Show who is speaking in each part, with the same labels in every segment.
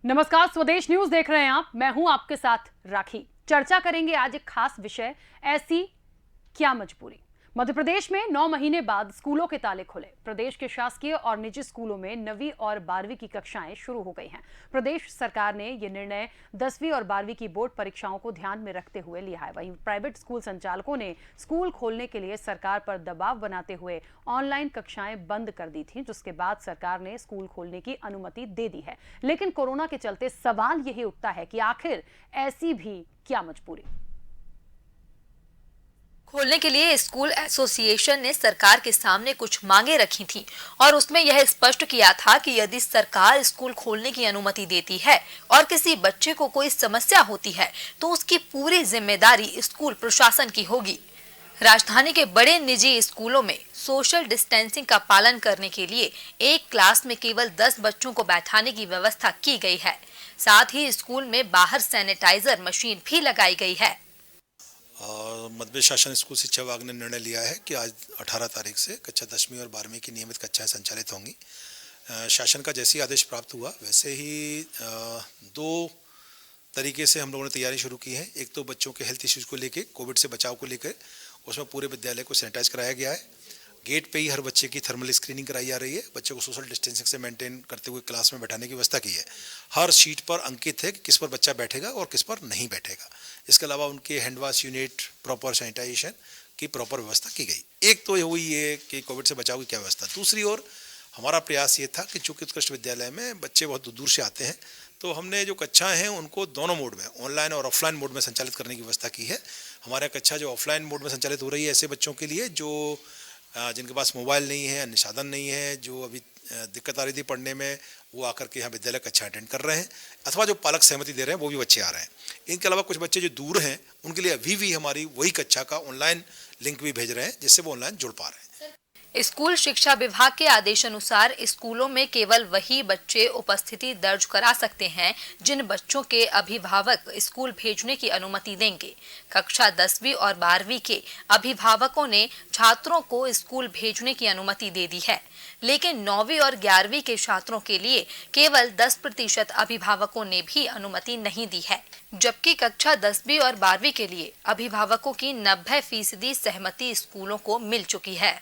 Speaker 1: नमस्कार, स्वदेश न्यूज देख रहे हैं आप। मैं हूं आपके साथ राखी। चर्चा करेंगे आज एक खास विषय, ऐसी क्या मजबूरी। मध्य प्रदेश में 9 महीने बाद स्कूलों के ताले खुले। प्रदेश के शासकीय और निजी स्कूलों में 9वीं और 12वीं की कक्षाएं शुरू हो गई हैं। प्रदेश सरकार ने यह निर्णय 10वीं और 12वीं की बोर्ड परीक्षाओं को ध्यान में रखते हुए लिया है। वहीं प्राइवेट स्कूल संचालकों ने स्कूल खोलने के लिए सरकार पर दबाव बनाते हुए ऑनलाइन कक्षाएं बंद कर दी थी, जिसके बाद सरकार ने स्कूल खोलने की अनुमति दे दी है। लेकिन कोरोना के चलते सवाल यही उठता है कि आखिर ऐसी भी क्या मजबूरी।
Speaker 2: खोलने के लिए स्कूल एसोसिएशन ने सरकार के सामने कुछ मांगे रखी थी और उसमें यह स्पष्ट किया था कि यदि सरकार स्कूल खोलने की अनुमति देती है और किसी बच्चे को कोई समस्या होती है तो उसकी पूरी जिम्मेदारी स्कूल प्रशासन की होगी। राजधानी के बड़े निजी स्कूलों में सोशल डिस्टेंसिंग का पालन करने के लिए एक क्लास में केवल 10 बच्चों को बैठाने की व्यवस्था की गई है। साथ ही स्कूल में बाहर सैनिटाइजर मशीन भी लगाई गई है।
Speaker 3: मध्य प्रदेश शासन स्कूल शिक्षा विभाग ने निर्णय लिया है कि आज 18 तारीख से कक्षा 10वीं और 12वीं की नियमित कक्षाएं संचालित होंगी। शासन का जैसे ही आदेश प्राप्त हुआ वैसे ही दो तरीके से हम लोगों ने तैयारी शुरू की है। एक तो बच्चों के हेल्थ इश्यूज़ को लेकर, कोविड से बचाव को लेकर, उसमें पूरे विद्यालय को सैनिटाइज कराया गया है। गेट पे ही हर बच्चे की थर्मल स्क्रीनिंग कराई जा रही है। बच्चे को सोशल डिस्टेंसिंग से मेंटेन करते हुए क्लास में बैठाने की व्यवस्था की है। हर सीट पर अंकित है कि किस पर बच्चा बैठेगा और किस पर नहीं बैठेगा। इसके अलावा उनके hand wash unit, proper sanitisation की प्रॉपर व्यवस्था की गई। एक तो हुई ये कि कोविड से बचाव की क्या व्यवस्था। दूसरी ओर हमारा प्रयास ये था कि चूंकि उत्कृष्ट विद्यालय में बच्चे बहुत दूर दूर से आते हैं, तो हमने जो कक्षाएं हैं उनको दोनों मोड में, ऑनलाइन और ऑफलाइन मोड में संचालित करने की व्यवस्था की है। हमारे कक्षा जो ऑफलाइन मोड में संचालित हो रही है ऐसे बच्चों के लिए जो जिनके पास मोबाइल नहीं है, अन्य साधन नहीं है, जो अभी दिक्कत आ रही थी पढ़ने में, वो आकर के यहाँ विद्यालय कक्षा अटेंड कर रहे हैं, अथवा जो पालक सहमति दे रहे हैं वो भी बच्चे आ रहे हैं। इनके अलावा कुछ बच्चे जो दूर हैं उनके लिए अभी भी हमारी वही कक्षा का ऑनलाइन लिंक भी भेज रहे हैं, जिससे वो ऑनलाइन जुड़ पा रहे हैं।
Speaker 2: स्कूल शिक्षा विभाग के आदेशानुसार स्कूलों में केवल वही बच्चे उपस्थिति दर्ज करा सकते हैं जिन बच्चों के अभिभावक स्कूल भेजने की अनुमति देंगे। कक्षा 10वीं और 12वीं के अभिभावकों ने छात्रों को स्कूल भेजने की अनुमति दे दी है, लेकिन 9वीं और 11वीं के छात्रों के लिए केवल 10% अभिभावकों ने भी अनुमति नहीं दी है, जबकि कक्षा 10वीं और 12वीं के लिए अभिभावकों की 90% सहमति स्कूलों को मिल चुकी है।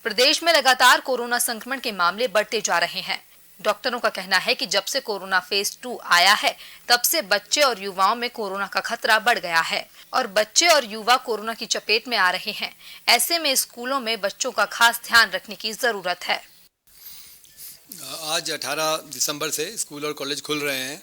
Speaker 2: प्रदेश में लगातार कोरोना संक्रमण के मामले बढ़ते जा रहे हैं। डॉक्टरों का कहना है कि जब से कोरोना फेज 2 आया है तब से बच्चे और युवाओं में कोरोना का खतरा बढ़ गया है और बच्चे और युवा कोरोना की चपेट में आ रहे हैं। ऐसे में स्कूलों में बच्चों का खास ध्यान रखने की जरूरत है।
Speaker 4: आज 18 दिसंबर से स्कूल और कॉलेज खुल रहे हैं।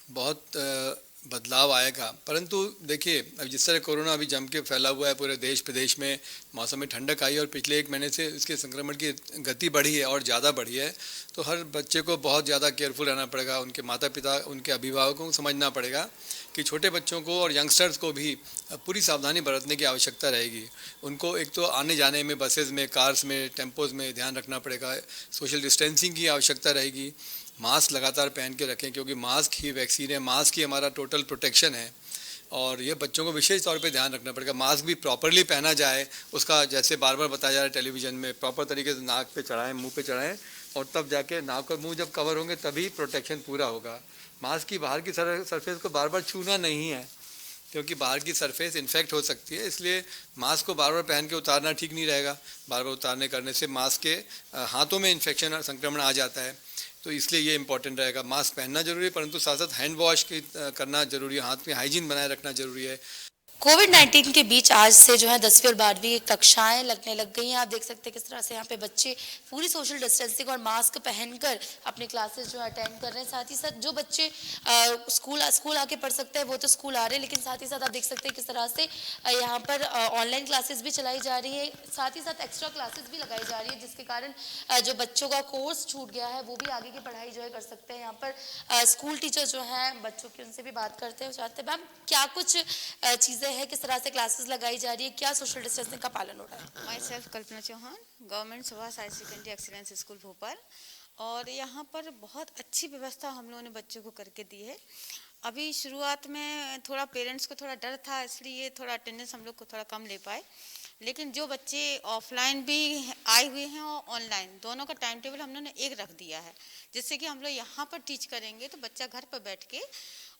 Speaker 4: बहुत बदलाव आएगा, परंतु देखिए अब जिस तरह कोरोना अभी जम के फैला हुआ है पूरे देश प्रदेश में, मौसम में ठंडक आई और पिछले 1 महीने से इसके संक्रमण की गति बढ़ी है और ज़्यादा बढ़ी है, तो हर बच्चे को बहुत ज़्यादा केयरफुल रहना पड़ेगा। उनके माता पिता, उनके अभिभावकों को समझना पड़ेगा कि छोटे बच्चों को और यंगस्टर्स को भी पूरी सावधानी बरतने की आवश्यकता रहेगी। उनको एक तो आने जाने में, बसेज में, कार्स में, टेम्पोज में ध्यान रखना पड़ेगा। सोशल डिस्टेंसिंग की आवश्यकता रहेगी। मास्क लगातार पहन के रखें, क्योंकि मास्क ही वैक्सीन है, मास्क ही हमारा टोटल प्रोटेक्शन है। और ये बच्चों को विशेष तौर पे ध्यान रखना पड़ेगा। मास्क भी प्रॉपरली पहना जाए, उसका जैसे बार बार बताया जा रहा है टेलीविज़न में, प्रॉपर तरीके से नाक पे चढ़ाएं, मुंह पे चढ़ाएं, और तब जाके नाक और मुंह जब कवर होंगे तभी प्रोटेक्शन पूरा होगा। मास्क की बाहर की सरफेस को बार बार छूना नहीं है, क्योंकि बाहर की सरफेस इन्फेक्ट हो सकती है। इसलिए मास्क को बार बार पहन के उतारना ठीक नहीं रहेगा। बार बार उतारने करने से मास्क के हाथों में इन्फेक्शन और संक्रमण आ जाता है, तो इसलिए ये इंपॉर्टेंट रहेगा। मास्क पहनना जरूरी है, परंतु साथ साथ हैंड वॉश करना जरूरी है, हाथ में हाइजीन बनाए रखना जरूरी है।
Speaker 5: कोविड-19 के बीच आज से जो है 10वीं और 12वीं की कक्षाएं लगने लग गई हैं। आप देख सकते हैं किस तरह से यहाँ पे बच्चे पूरी सोशल डिस्टेंसिंग और मास्क पहनकर अपनी क्लासेस जो है अटेंड कर रहे हैं। साथ ही साथ जो बच्चे स्कूल आके पढ़ सकते हैं वो तो स्कूल आ रहे हैं, लेकिन साथ ही साथ आप देख सकते हैं किस तरह से यहाँ पर ऑनलाइन क्लासेस भी चलाई जा रही है। साथ ही साथ एक्स्ट्रा क्लासेस भी लगाई जा रही है, जिसके कारण जो बच्चों का कोर्स छूट गया है वो भी आगे की पढ़ाई जो है कर सकते हैं। यहाँ पर स्कूल टीचर जो हैं बच्चों की, उनसे भी बात करते हैं। चाहते हैं मैम क्या कुछ चीज़ें है, किस तरह से क्लासेस लगाई जा रही है, क्या सोशल डिस्टेंसिंग का पालन हो रहा है?
Speaker 6: Myself Kalpana Chauhan, government Subhash high secondary excellence school Bhopal. और यहाँ पर बहुत अच्छी व्यवस्था हम लोगों ने बच्चों को करके दी है। अभी शुरुआत में थोड़ा पेरेंट्स को थोड़ा डर था, इसलिए थोड़ा अटेंडेंस हम लोग को थोड़ा कम ले पाए, लेकिन जो बच्चे ऑफलाइन भी आए हुए हैं और ऑनलाइन दोनों का टाइम टेबल हम लोगों ने एक रख दिया है, जिससे कि हम लोग यहाँ पर टीच करेंगे तो बच्चा घर पर बैठ के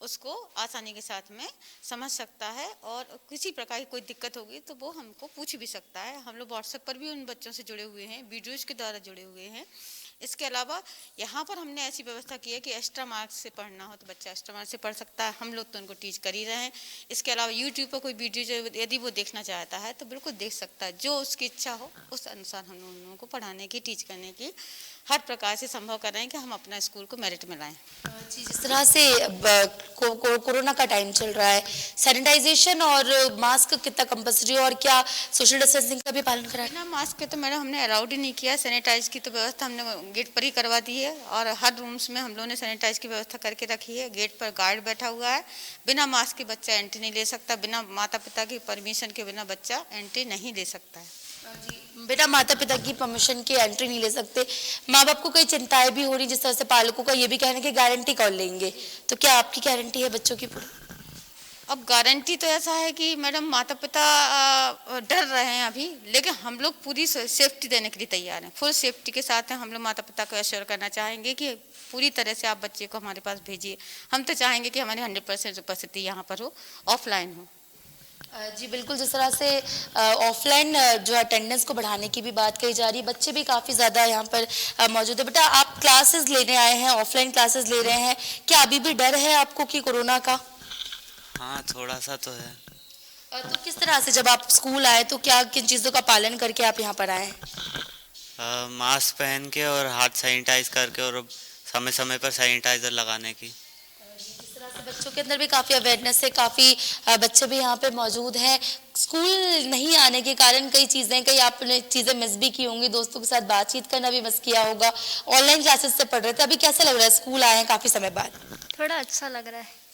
Speaker 6: उसको आसानी के साथ में समझ सकता है, और किसी प्रकार की कोई दिक्कत होगी तो वो हमको पूछ भी सकता है। हम लोग व्हाट्सएप पर भी उन बच्चों से जुड़े हुए हैं, वीडियोज़ के द्वारा जुड़े हुए हैं। इसके अलावा यहाँ पर हमने ऐसी व्यवस्था की है कि एक्स्ट्रा मार्क्स से पढ़ना हो तो बच्चा एक्स्ट्रा मार्क्स से पढ़ सकता है, हम लोग तो उनको टीच कर ही रहे हैं। इसके अलावा यूट्यूब पर कोई वीडियो यदि वो देखना चाहता है तो बिल्कुल देख सकता है, जो उसकी इच्छा हो उस अनुसार हम लोगों को पढ़ाने की, टीच करने की हर प्रकार से संभव कर रहे हैं कि हम अपना स्कूल को मेरिट में लाएं।
Speaker 5: जी, जिस तरह से कोरोना का टाइम चल रहा है, सैनिटाइजेशन और मास्क कितना कंपल्सरी और क्या सोशल डिस्टेंसिंग का भी पालन कराए?
Speaker 6: बिना मास्क के तो मैडम हमने अलाउड ही नहीं किया। सैनिटाइज की तो व्यवस्था हमने गेट पर ही करवा दी है, और हर रूम्स में हम लोगों ने सैनिटाइज की व्यवस्था करके रखी है। गेट पर गार्ड बैठा हुआ है, बिना मास्क के बच्चा एंट्री नहीं ले सकता, बिना माता पिता की परमिशन के बिना बच्चा एंट्री नहीं ले सकता है।
Speaker 5: बेटा माता पिता की परमिशन की एंट्री नहीं ले सकते। माँ बाप को कई चिंताएं भी हो रही, जिस तरह से पालकों का ये भी कहना है कि गारंटी कौन लेंगे, तो क्या आपकी गारंटी है बच्चों की पूरी?
Speaker 6: अब गारंटी तो ऐसा है कि मैडम माता पिता डर रहे हैं अभी, लेकिन हम लोग पूरी सेफ्टी देने के लिए तैयार हैं, फुल सेफ्टी के साथ हैं। हम लोग माता पिता को एश्योर करना चाहेंगे कि पूरी तरह से आप बच्चे को हमारे पास भेजिए। हम तो चाहेंगे कि हमारी 100% उपस्थिति यहाँ पर हो, ऑफलाइन हो।
Speaker 5: जी बिल्कुल, जिस तरह से ऑफलाइन जो अटेंडेंस को बढ़ाने की भी बात कही जा रही है, बच्चे भी काफ़ी ज़्यादा यहाँ पर मौजूद है। बेटा आप क्लासेस लेने आए हैं, ऑफलाइन क्लासेस ले रहे हैं, क्या अभी भी डर है आपको कि कोरोना का?
Speaker 7: हाँ थोड़ा सा तो है।
Speaker 5: तो किस तरह से जब आप स्कूल आए तो क्या किन चीज़ों का पालन करके आप यहाँ पर आए?
Speaker 7: मास्क पहन के और हाथ सैनिटाइज करके और समय समय पर सैनिटाइजर लगाने की।
Speaker 5: जिस तरह से बच्चों के अंदर भी काफ़ी अवेयरनेस है, काफ़ी बच्चे भी यहाँ पे मौजूद हैं। स्कूल नहीं आने के कारण कई आपने चीज़ें मिस भी की होंगी, दोस्तों के साथ बातचीत करना भी मिस किया होगा, ऑनलाइन क्लासेस से पढ़ रहे थे, अभी कैसा लग रहा है स्कूल आए हैं काफ़ी समय बाद?
Speaker 8: थोड़ा अच्छा लग रहा है।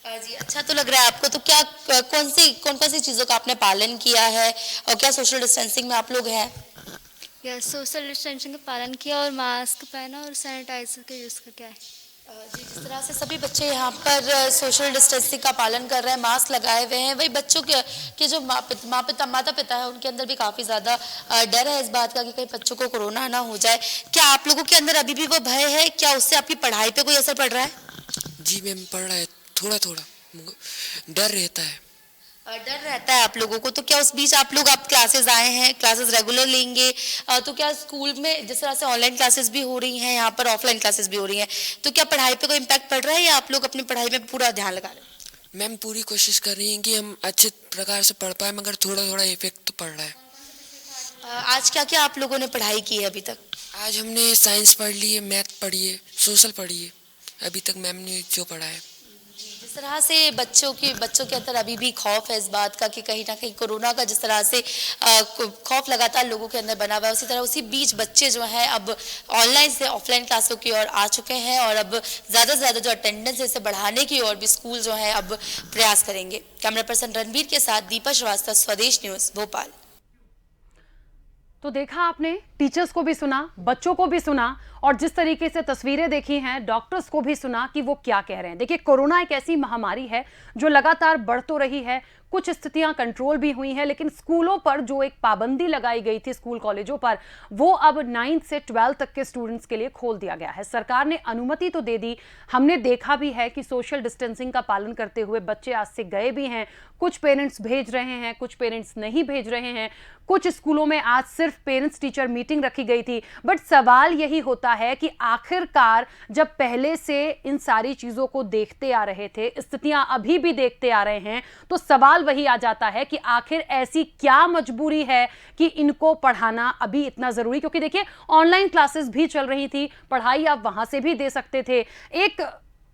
Speaker 5: जी अच्छा तो लग रहा है आपको, तो क्या कौन कौन सी चीज़ों का आपने पालन किया है और क्या सोशल डिस्टेंसिंग में आप लोग हैं?
Speaker 8: या सोशल डिस्टेंसिंग का पालन किया और मास्क पहना और सैनिटाइजर का यूज़ करके आए।
Speaker 5: जी जिस तरह से सभी बच्चे यहाँ पर सोशल डिस्टेंसिंग का पालन कर रहे हैं, मास्क लगाए हुए हैं, वही बच्चों के जो माता पिता है उनके अंदर भी काफ़ी ज़्यादा डर है इस बात का कि कहीं बच्चों को कोरोना ना हो जाए। क्या आप लोगों के अंदर अभी भी वो भय है? क्या उससे आपकी पढ़ाई पे कोई असर पड़ रहा है?
Speaker 9: जी मैम पड़ रहा है, थोड़ा थोड़ा डर रहता है।
Speaker 5: डर रहता है आप लोगों को, तो क्या उस बीच आप क्लासेस आए हैं, क्लासेस रेगुलर लेंगे, तो क्या स्कूल में जिस तरह से ऑनलाइन क्लासेस भी हो रही हैं, यहाँ पर ऑफलाइन क्लासेस भी हो रही हैं, तो क्या पढ़ाई पे कोई इम्पैक्ट पड़ रहा है या आप लोग अपनी पढ़ाई में पूरा ध्यान लगा रहे हैं?
Speaker 9: मैम पूरी कोशिश कर रही हैं कि हम अच्छे प्रकार से पढ़ पाए, मगर थोड़ा थोड़ा इफेक्ट तो पड़ रहा है।
Speaker 5: आज क्या क्या आप लोगों ने पढ़ाई की है अभी तक?
Speaker 9: आज हमने साइंस पढ़ ली है, मैथ पढ़ी है, सोशल पढ़ी है, अभी तक मैम ने जो पढ़ा है।
Speaker 5: जिस तरह से बच्चों के अंदर अभी भी खौफ है इस बात का कि कहीं ना कहीं कोरोना का जिस तरह से खौफ लगातार लोगों के अंदर बना हुआ है, उसी तरह उसी बीच बच्चे जो हैं अब ऑनलाइन से ऑफलाइन क्लासों की ओर आ चुके हैं और अब ज़्यादा से ज़्यादा जो अटेंडेंस है इसे बढ़ाने की ओर भी स्कूल जो है अब प्रयास करेंगे। कैमरा पर्सन रणबीर के साथ दीपा श्रीवास्तव, स्वदेश न्यूज़, भोपाल।
Speaker 1: तो देखा आपने, टीचर्स को भी सुना, बच्चों को भी सुना और जिस तरीके से तस्वीरें देखी हैं, डॉक्टर्स को भी सुना कि वो क्या कह रहे हैं। देखिए, कोरोना एक ऐसी महामारी है जो लगातार बढ़ तो रही है, कुछ स्थितियां कंट्रोल भी हुई हैं, लेकिन स्कूलों पर जो एक पाबंदी लगाई गई थी स्कूल कॉलेजों पर, वो अब 9th से 12th तक के स्टूडेंट्स के लिए खोल दिया गया है। सरकार ने अनुमति तो दे दी, हमने देखा भी है कि सोशल डिस्टेंसिंग का पालन करते हुए बच्चे आज से गए भी हैं, कुछ पेरेंट्स भेज रहे हैं, कुछ पेरेंट्स नहीं भेज रहे हैं, कुछ स्कूलों में आज सिर्फ पेरेंट्स टीचर मीटिंग रखी गई थी। बट सवाल यही होता है कि आखिरकार जब पहले से इन सारी चीजों को देखते आ रहे थे, स्थितियां अभी भी देखते आ रहे हैं, तो सवाल वही आ जाता है कि आखिर ऐसी क्या मजबूरी है कि इनको पढ़ाना अभी इतना जरूरी। क्योंकि देखिए, ऑनलाइन क्लासेस भी चल रही थी, पढ़ाई आप वहां से भी दे सकते थे। एक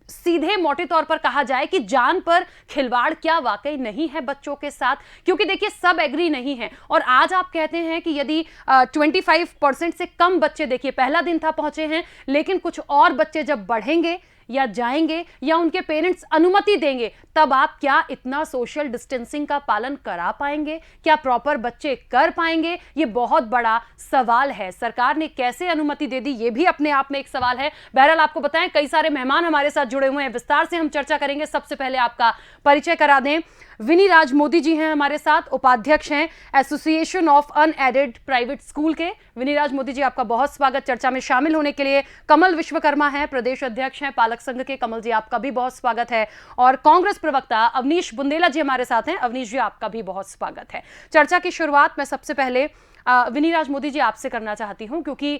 Speaker 1: सीधे मोटे तौर पर कहा जाए कि जान पर खिलवाड़ क्या वाकई नहीं है बच्चों के साथ? क्योंकि देखिए, सब एग्री नहीं है और आज आप कहते हैं कि यदि 25% से कम बच्चे, देखिए पहला दिन था पहुंचे हैं, लेकिन कुछ और बच्चे जब बढ़ेंगे या जाएंगे या उनके पेरेंट्स अनुमति देंगे, तब आप क्या इतना सोशल डिस्टेंसिंग का पालन करा पाएंगे? क्या प्रॉपर बच्चे कर पाएंगे? ये बहुत बड़ा सवाल है। सरकार ने कैसे अनुमति दे दी, ये भी अपने आप में एक सवाल है। बहरहाल आपको बताएं, कई सारे मेहमान हमारे साथ जुड़े हुए हैं, विस्तार से हम चर्चा करेंगे। सबसे पहले आपका परिचय करा दें। विनीराज मोदी जी हैं हमारे साथ, उपाध्यक्ष हैं association of unaided private school के। विनीराज मोदी जी, आपका बहुत स्वागत चर्चा में शामिल होने के लिए। कमल विश्वकर्मा हैं, प्रदेश अध्यक्ष हैं पालक संघ के। कमल जी, आपका भी बहुत स्वागत है। और कांग्रेस प्रवक्ता अवनीश बुंदेला जी हमारे साथ हैं। अवनीश जी, आपका भी बहुत स्वागत है। चर्चा की शुरुआत मैं सबसे पहले विनीराज मोदी जी आपसे करना चाहती हूं, क्योंकि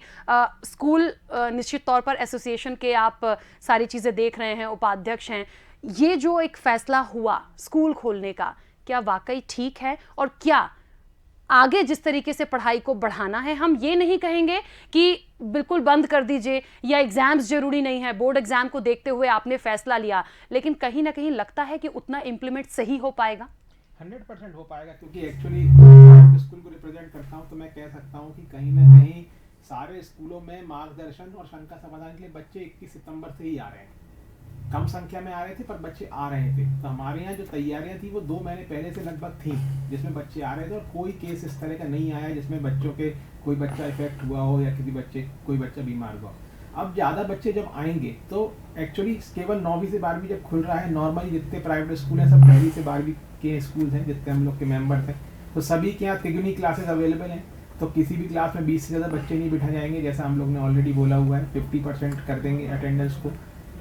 Speaker 1: स्कूल निश्चित तौर पर एसोसिएशन के आप सारी चीजें देख रहे हैं, उपाध्यक्ष हैं। ये जो एक फैसला हुआ स्कूल खोलने का, क्या वाकई ठीक है? और क्या आगे जिस तरीके से पढ़ाई को बढ़ाना है, हम ये नहीं कहेंगे कि बिल्कुल बंद कर दीजिए या एग्जाम्स जरूरी नहीं है, बोर्ड एग्जाम को देखते हुए आपने फैसला लिया, लेकिन कहीं ना कहीं लगता है कि उतना इम्प्लीमेंट सही हो पाएगा?
Speaker 10: 100% हो पाएगा, क्योंकि एक्चुअली स्कूल को रिप्रेजेंट करता हूँ तो मैं कह सकता हूँ कि कहीं ना कहीं सारे स्कूलों में मार्गदर्शन और शंका समाधान के लिए बच्चे 21 सितंबर से ही आ रहे हैं। कम संख्या में आ रहे थे पर बच्चे आ रहे थे। तो हमारे यहाँ जो तैयारियां थी वो 2 महीने पहले से लगभग थी, जिसमें बच्चे आ रहे थे और कोई केस इस तरह का नहीं आया जिसमें बच्चों के कोई बच्चा इफेक्ट हुआ हो या कोई बच्चा बीमार हुआ। अब ज़्यादा बच्चे जब आएंगे तो एक्चुअली केवल 9वीं से 12वीं जब खुल रहा है, नॉर्मली जितने प्राइवेट स्कूल हैं सब 1ली से 12वीं के स्कूल हैं, जितने हम लोग के मेंबर थे, तो सभी के यहाँ तिगुनी क्लासेस अवेलेबल हैं। तो किसी भी क्लास में 20 से ज़्यादा बच्चे नहीं बिठा जाएंगे, जैसा हम लोग ने ऑलरेडी बोला हुआ है। 50% कर देंगे अटेंडेंस को।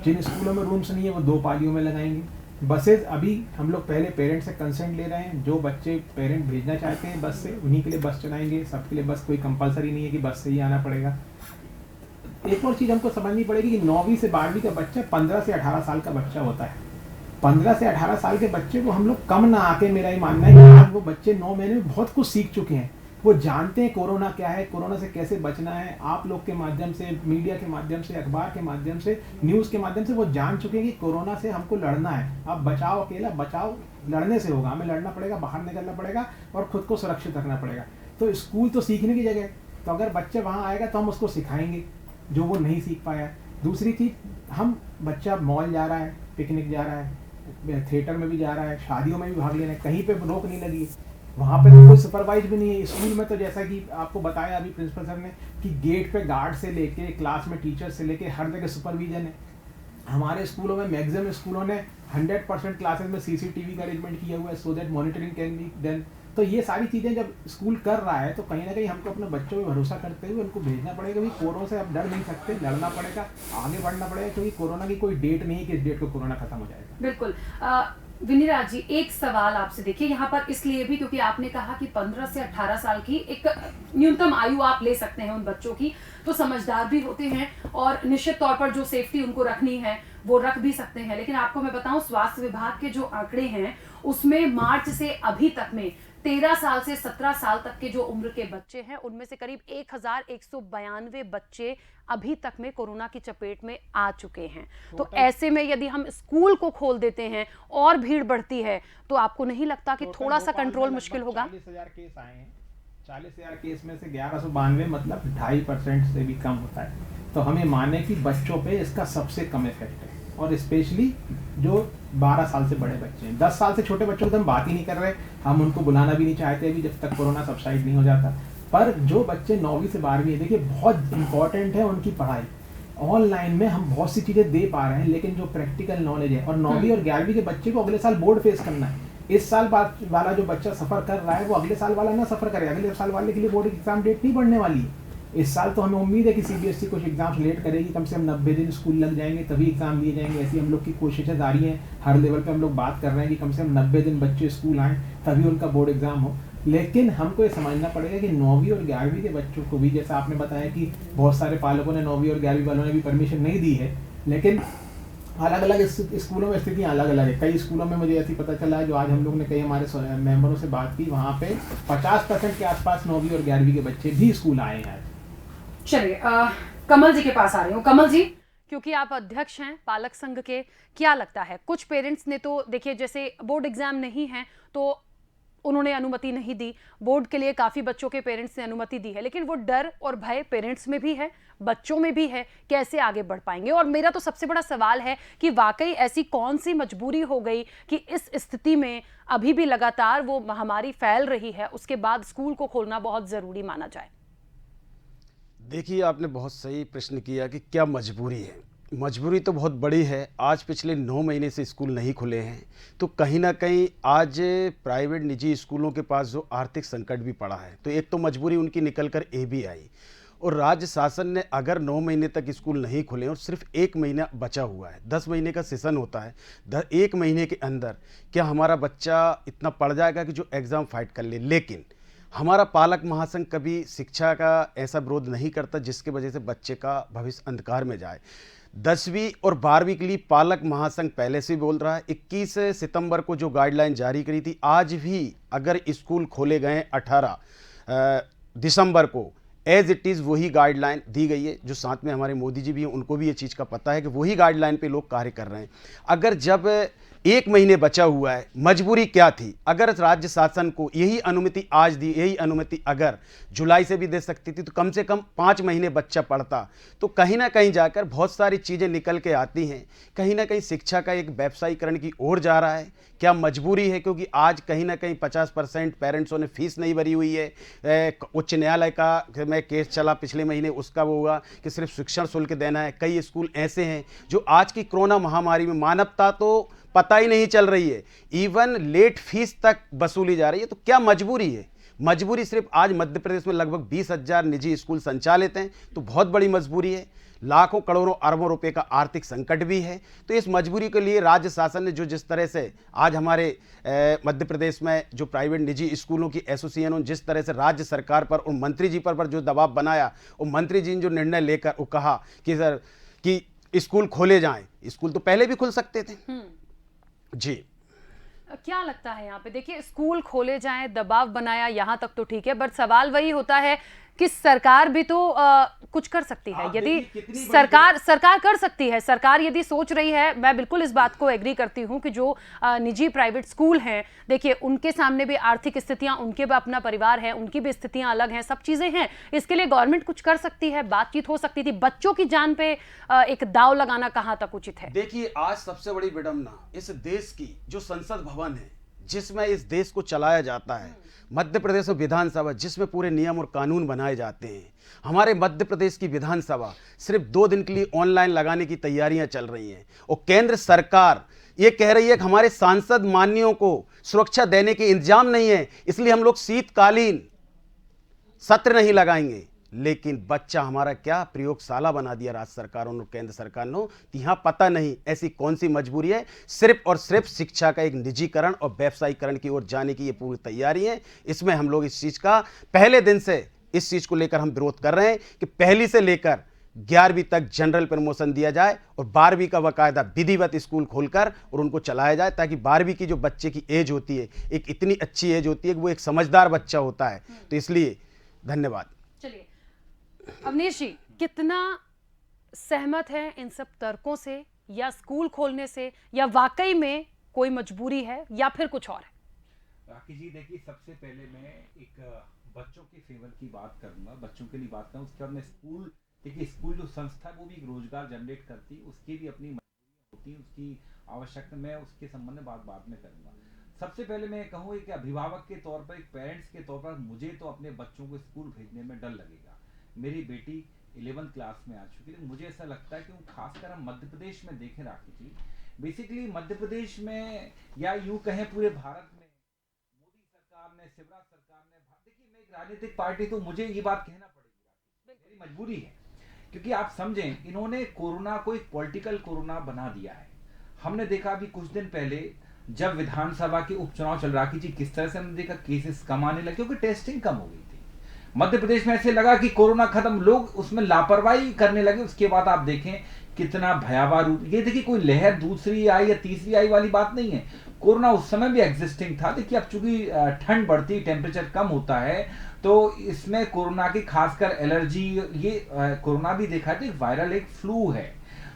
Speaker 10: जिन स्कूलों में रूम्स नहीं है वो 2 पालियों में लगाएंगे। बसेज अभी हम लोग पहले पेरेंट्स से कंसेंट ले रहे हैं, जो बच्चे पेरेंट भेजना चाहते हैं बस से, उन्हीं के लिए बस चलाएंगे। सबके लिए बस कोई कंपलसरी नहीं है कि बस से ही आना पड़ेगा। एक और चीज़ हमको समझनी पड़ेगी कि 9वीं से 12वीं का बच्चा 15 से 18 साल का बच्चा होता है। 15 से 18 साल के बच्चे को हम लोग कम ना आके, मेरा ये मानना है कि आज वो बच्चे 9 महीने में बहुत कुछ सीख चुके हैं। वो जानते हैं कोरोना क्या है, कोरोना से कैसे बचना है। आप लोग के माध्यम से, मीडिया के माध्यम से, अखबार के माध्यम से, न्यूज़ के माध्यम से वो जान चुके हैं कि कोरोना से हमको लड़ना है। अब बचाव अकेला बचाव लड़ने से होगा, हमें लड़ना पड़ेगा, बाहर निकलना पड़ेगा और खुद को सुरक्षित रखना पड़ेगा। तो स्कूल तो सीखने की जगह है, तो अगर बच्चे वहाँ आएगा तो हम उसको सिखाएंगे जो वो नहीं सीख पाया है। दूसरी चीज़, हम बच्चा मॉल जा रहा है, पिकनिक जा रहा है, थिएटर में भी जा रहा है, शादियों में भी भाग लेना है, कहीं पे रोक नहीं लगी है। वहाँ पे तो कोई सुपरवाइज भी नहीं है। स्कूल में तो जैसा कि आपको बताया अभी प्रिंसिपल सर ने कि गेट पे गार्ड से लेके क्लास में टीचर से लेके हर जगह सुपरविजन है। हमारे स्कूलों में मैक्सिमम स्कूलों ने 100% क्लासेस में CCTV का अरेंजमेंट किया हुआ है, so that monitoring can be done. तो ये सारी चीज़ें जब स्कूल कर रहा है तो कहीं ना कहीं हमको अपने बच्चों पे भरोसा करते हुए उनको भेजना पड़ेगा। कि कोरोना से अब डर नहीं सकते, लड़ना पड़ेगा, आगे बढ़ना पड़ेगा, क्योंकि कोरोना की कोई डेट नहीं है कि इस डेट को कोरोना खत्म हो जाएगा।
Speaker 1: बिल्कुल। विनीराज जी, एक सवाल आपसे, देखिए यहाँ पर इसलिए भी क्योंकि आपने कहा कि 15 से 18 साल की एक न्यूनतम आयु आप ले सकते हैं उन बच्चों की, तो समझदार भी होते हैं और निश्चित तौर पर जो सेफ्टी उनको रखनी है वो रख भी सकते हैं। लेकिन आपको मैं बताऊं, स्वास्थ्य विभाग के जो आंकड़े हैं उसमें मार्च से अभी तक में 13 साल से 17 साल तक के जो उम्र के बच्चे हैं उनमें से करीब 1192 बच्चे अभी तक में कोरोना की चपेट में आ चुके हैं। तो ऐसे में यदि हम स्कूल को खोल देते हैं और भीड़ बढ़ती है तो आपको नहीं लगता कि थोड़ा सा कंट्रोल मुश्किल होगा?
Speaker 10: 40,000 केस आए हैं, 40,000 केस में से 1192 मतलब 2.5% से भी कम होता है। तो हमें माने कि बच्चों पे इसका सबसे कम इफेक्ट है, और स्पेशली जो 12 साल से बड़े बच्चे हैं। 10 साल से छोटे बच्चों की तो हम बात ही नहीं कर रहे, हम उनको बुलाना भी नहीं चाहते अभी जब तक कोरोना सबसाइड नहीं हो जाता। पर जो बच्चे 9वीं से 12वीं, देखिए बहुत इंपॉर्टेंट है उनकी पढ़ाई। ऑनलाइन में हम बहुत सी चीज़ें दे पा रहे हैं, लेकिन जो प्रैक्टिकल नॉलेज है, और 9वीं और 11वीं के बच्चे को अगले साल बोर्ड फेस करना है। इस साल वाला जो बच्चा सफ़र कर रहा है वो अगले साल वाला ना सफ़र करे, अगले साल वाले के लिए बोर्ड एग्जाम डेट नहीं बढ़ने वाली है। इस साल तो हमें उम्मीद है कि CBSE कुछ एग्जाम्स लेट करेगी, कम से कम 90 दिन स्कूल लग जाएंगे तभी एग्जाम लिए जाएंगे। ऐसी हम लोग की कोशिशें जारी हैं, हर लेवल पे हम लोग बात कर रहे हैं कि कम से कम 90 दिन बच्चे स्कूल आएँ तभी उनका बोर्ड एग्जाम हो। लेकिन हमको ये समझना पड़ेगा कि 9वीं और 11वीं के बच्चों को भी, जैसा आपने बताया कि बहुत सारे पालकों ने 9वीं और 11वीं वालों ने भी परमिशन नहीं दी है, लेकिन अलग अलग स्कूलों में स्थितियाँ अलग अलग है। कई स्कूलों में मुझे ऐसी पता चला है, जो आज हम लोग ने कई हमारे मेंबरों से बात की, वहाँ पे 50% के आसपास 9वीं और 11वीं के बच्चे भी स्कूल आए हैं।
Speaker 1: चलिए कमल जी के पास आ रही हूँ। कमल जी, क्योंकि आप अध्यक्ष हैं पालक संघ के, क्या लगता है, कुछ पेरेंट्स ने तो देखिए जैसे बोर्ड एग्जाम नहीं है तो उन्होंने अनुमति नहीं दी। बोर्ड के लिए काफ़ी बच्चों के पेरेंट्स ने अनुमति दी है, लेकिन वो डर और भय पेरेंट्स में भी है, बच्चों में भी है, कैसे आगे बढ़ पाएंगे। और मेरा तो सबसे बड़ा सवाल है कि वाकई ऐसी कौन सी मजबूरी हो गई कि इस स्थिति में अभी भी लगातार वो महामारी फैल रही है, उसके बाद स्कूल को खोलना बहुत ज़रूरी माना जाए।
Speaker 11: देखिए, आपने बहुत सही प्रश्न किया कि क्या मजबूरी है। मजबूरी तो बहुत बड़ी है। आज पिछले 9 महीने से स्कूल नहीं खुले हैं, तो कहीं ना कहीं आज प्राइवेट निजी स्कूलों के पास जो आर्थिक संकट भी पड़ा है, तो एक तो मजबूरी उनकी निकल कर ये भी आई। और राज्य शासन ने अगर 9 महीने तक स्कूल नहीं खुले और सिर्फ 1 महीना बचा हुआ है, 10 महीने का सेशन होता है, 1 महीने के अंदर क्या हमारा बच्चा इतना पढ़ जाएगा कि जो एग्ज़ाम फाइट कर ले। लेकिन हमारा पालक महासंघ कभी शिक्षा का ऐसा विरोध नहीं करता जिसकी वजह से बच्चे का भविष्य अंधकार में जाए। 10वीं और 12वीं के लिए पालक महासंघ पहले से बोल रहा है। 21 सितंबर को जो गाइडलाइन जारी करी थी, आज भी अगर स्कूल खोले गए 18 दिसंबर को, एज इट इज़ वही गाइडलाइन दी गई है। जो साथ में हमारे मोदी जी भी हैं, उनको भी ये चीज़ का पता है कि वही गाइडलाइन पे लोग कार्य कर रहे हैं। अगर जब 1 महीने बचा हुआ है, मजबूरी क्या थी? अगर राज्य शासन को यही अनुमति आज दी, यही अनुमति अगर जुलाई से भी दे सकती थी, तो कम से कम 5 महीने बच्चा पढ़ता, तो कहीं ना कहीं जाकर बहुत सारी चीज़ें निकल के आती हैं। कहीं ना कहीं शिक्षा का एक व्यवसायीकरण की ओर जा रहा है। क्या मजबूरी है? क्योंकि आज कहीं ना कहीं 50% पेरेंट्सों ने फीस नहीं भरी हुई है। उच्च न्यायालय का में केस चला पिछले महीने, उसका वो हुआ कि सिर्फ शिक्षण शुल्क देना है। कई स्कूल ऐसे हैं जो आज की कोरोना महामारी में मानवता तो पता ही नहीं चल रही है, इवन लेट फीस तक वसूली जा रही है। तो क्या मजबूरी है? मजबूरी सिर्फ आज मध्य प्रदेश में लगभग 20,000 निजी स्कूल संचालित हैं, तो बहुत बड़ी मजबूरी है। लाखों करोड़ों अरबों रुपए का आर्थिक संकट भी है। तो इस मजबूरी के लिए राज्य शासन ने जो जिस तरह से आज हमारे मध्य प्रदेश में जो प्राइवेट निजी स्कूलों की एसोसिएशन जिस तरह से राज्य सरकार पर और मंत्री जी पर जो दबाव बनाया, और मंत्री जी ने जो निर्णय लेकर वो कहा कि सर कि स्कूल खोले जाएं, स्कूल तो पहले भी खुल सकते थे। जी,
Speaker 1: क्या लगता है यहाँ पे? देखिए, स्कूल खोले जाएं, दबाव बनाया, यहाँ तक तो ठीक है, बट सवाल वही होता है कि सरकार भी तो कुछ कर सकती है। यदि सरकार कर सकती है, सरकार यदि सोच रही है, मैं बिल्कुल इस बात को एग्री करती हूँ कि जो निजी प्राइवेट स्कूल हैं, देखिए उनके सामने भी आर्थिक स्थितियाँ, उनके भी अपना परिवार है, उनकी भी स्थितियाँ अलग हैं, सब चीज़ें हैं। इसके लिए गवर्नमेंट कुछ कर सकती है, बातचीत हो सकती थी। बच्चों की जान पे एक दाव लगाना कहाँ तक उचित है?
Speaker 11: देखिए, आज सबसे बड़ी विडंबना इस देश की जो संसद भवन है, जिसमें इस देश को चलाया जाता है, मध्य प्रदेश विधानसभा, जिसमें पूरे नियम और कानून बनाए जाते हैं, हमारे मध्य प्रदेश की विधानसभा सिर्फ 2 दिन के लिए ऑनलाइन लगाने की तैयारियां चल रही हैं। और केंद्र सरकार ये कह रही है कि हमारे सांसद मान्यों को सुरक्षा देने के इंतजाम नहीं है, इसलिए हम लोग शीतकालीन सत्र नहीं लगाएंगे। लेकिन बच्चा हमारा क्या प्रयोगशाला बना दिया राज्य सरकारों और केंद्र सरकार ने। यहाँ पता नहीं ऐसी कौन सी मजबूरी है। सिर्फ और सिर्फ शिक्षा का एक निजीकरण और व्यवसायीकरण की ओर जाने की ये पूरी तैयारी है। इसमें हम लोग इस चीज़ का पहले दिन से इस चीज़ को लेकर हम विरोध कर रहे हैं कि पहली से लेकर 11वीं तक जनरल प्रमोशन दिया जाए और 12वीं का बाकायदा विधिवत स्कूल खोलकर और उनको चलाया जाए, ताकि 12वीं की जो बच्चे की एज होती है, एक इतनी अच्छी एज होती है कि वो एक समझदार बच्चा होता है। तो इसलिए धन्यवाद।
Speaker 1: चलिए अवनीश जी, कितना सहमत है इन सब तर्कों से, या स्कूल खोलने से, या वाकई में कोई मजबूरी है, या फिर कुछ और है?
Speaker 10: राखी जी, देखिए, सबसे पहले मैं एक बच्चों के फेवर की बात करूंगा, बच्चों के लिए बात करूँ, उसके बाद मैं स्कूल, देखिए स्कूल जो संस्था है वो भी रोजगार जनरेट करती है, उसकी भी अपनी मजबूरियां होती है, उसकी आवश्यकता, मैं उसके संबंध में बात बाद में करूंगा। सबसे पहले मैं कहूँ कि अभिभावक के तौर पर, एक पेरेंट्स के तौर पर, मुझे तो अपने बच्चों को स्कूल भेजने में डर लगेगा। मेरी बेटी 11th क्लास में आ चुकी है। मुझे ऐसा लगता है कि खासकर हम मध्य प्रदेश में देखें राखी जी, बेसिकली मध्य प्रदेश में या यूं कहें पूरे भारत में मोदी सरकार ने, शिवराज सरकार ने, देखिए मैं एक राजनीतिक पार्टी, तो मुझे ये बात कहना पड़ेगी, मेरी मजबूरी है, क्योंकि आप समझें इन्होंने कोरोना को एक पॉलिटिकल कोरोना बना दिया है। हमने देखा अभी कुछ दिन पहले जब विधानसभा के उपचुनाव चल रहा थी, किस तरह से हमने देखा केसेस कम आने लगे, क्योंकि टेस्टिंग कम हो गई थी। मध्य प्रदेश में ऐसे लगा कि कोरोना खत्म, लोग उसमें लापरवाही करने लगे। उसके बाद आप देखें कितना भयावह रूप, ये देखिए कोई लहर दूसरी आई या तीसरी आई वाली बात नहीं है, कोरोना उस समय भी एग्जिस्टिंग था। देखिए अब चूंकि ठंड बढ़ती, टेम्परेचर कम होता है, तो इसमें कोरोना की खासकर एलर्जी, ये कोरोना भी देखा है, तो एक वायरल एक फ्लू है।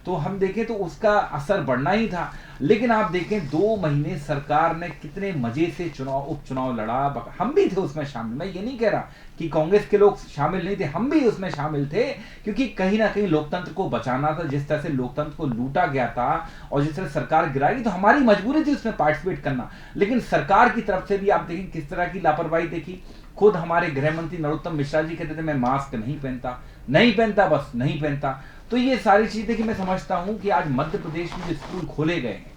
Speaker 12: तो हम देखें तो उसका असर बढ़ना ही था। लेकिन आप देखें 2 महीने सरकार ने कितने मजे से उपचुनाव लड़ा, हम भी थे उसमें शामिल। मैं ये नहीं कह रहा कि कांग्रेस के लोग शामिल नहीं थे, हम भी उसमें शामिल थे, क्योंकि कहीं ना कहीं लोकतंत्र को बचाना था। जिस तरह से लोकतंत्र को लूटा गया था और जिस तरह सरकार गिराई, तो हमारी मजबूरी थी उसमें पार्टिसिपेट करना। लेकिन सरकार की तरफ से भी आप देखें किस तरह की लापरवाही देखी। खुद हमारे गृह मंत्री नरोत्तम मिश्रा जी कहते थे मैं मास्क नहीं पहनता, बस नहीं पहनता। तो ये सारी चीजें कि मैं समझता हूं कि आज मध्य प्रदेश में जो स्कूल खोले गए हैं,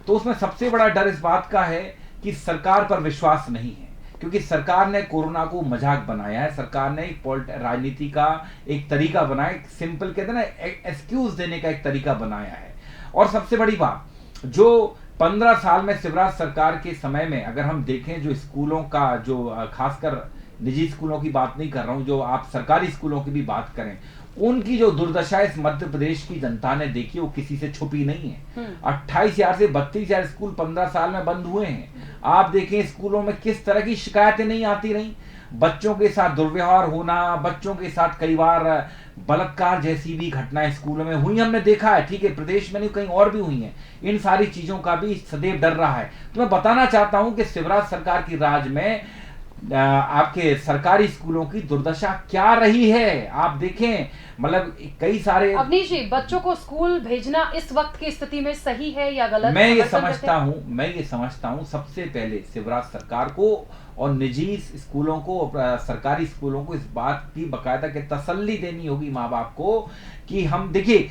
Speaker 12: तो उसमें सबसे बड़ा डर इस बात का है कि सरकार पर विश्वास नहीं है, क्योंकि सरकार ने कोरोना को मजाक बनाया है। सरकार ने एक राजनीति का एक तरीका बनाया, सिंपल कहते हैं ना, एक्सक्यूज देने का एक तरीका बनाया है। और सबसे बड़ी बात, जो 15 साल में शिवराज सरकार के समय में अगर हम देखें, जो स्कूलों का जो खासकर निजी स्कूलों की बात नहीं कर रहा हूं, जो आप सरकारी स्कूलों की भी बात करें, उनकी जो दुर्दशा इस मध्य प्रदेश की जनता ने देखी वो किसी से छुपी नहीं है। 28,000 से 32,000 स्कूल 15 साल में बंद हुए हैं। आप देखें स्कूलों में किस तरह की शिकायतें नहीं आती रही। बच्चों के साथ दुर्व्यवहार होना, बच्चों के साथ कई बार बलात्कार जैसी भी घटनाएं स्कूलों में हुई, हमने देखा है। ठीक है, प्रदेश में नहीं, कहीं और भी हुई हैं। इन सारी चीजों का भी सदैव डर रहा है। तो मैं बताना चाहता हूं कि शिवराज सरकार की राज में आपके सरकारी स्कूलों की दुर्दशा क्या रही है। आप देखें, मतलब कई सारे।
Speaker 1: अवनीश जी, बच्चों को स्कूल भेजना इस वक्त की स्थिति में सही है या गलत?
Speaker 12: मैं ये समझता हूं सबसे पहले शिवराज सरकार को और निजी स्कूलों को, सरकारी स्कूलों को इस बात की बाकायदा के तसल्ली देनी होगी माँ बाप को कि हम देखिए,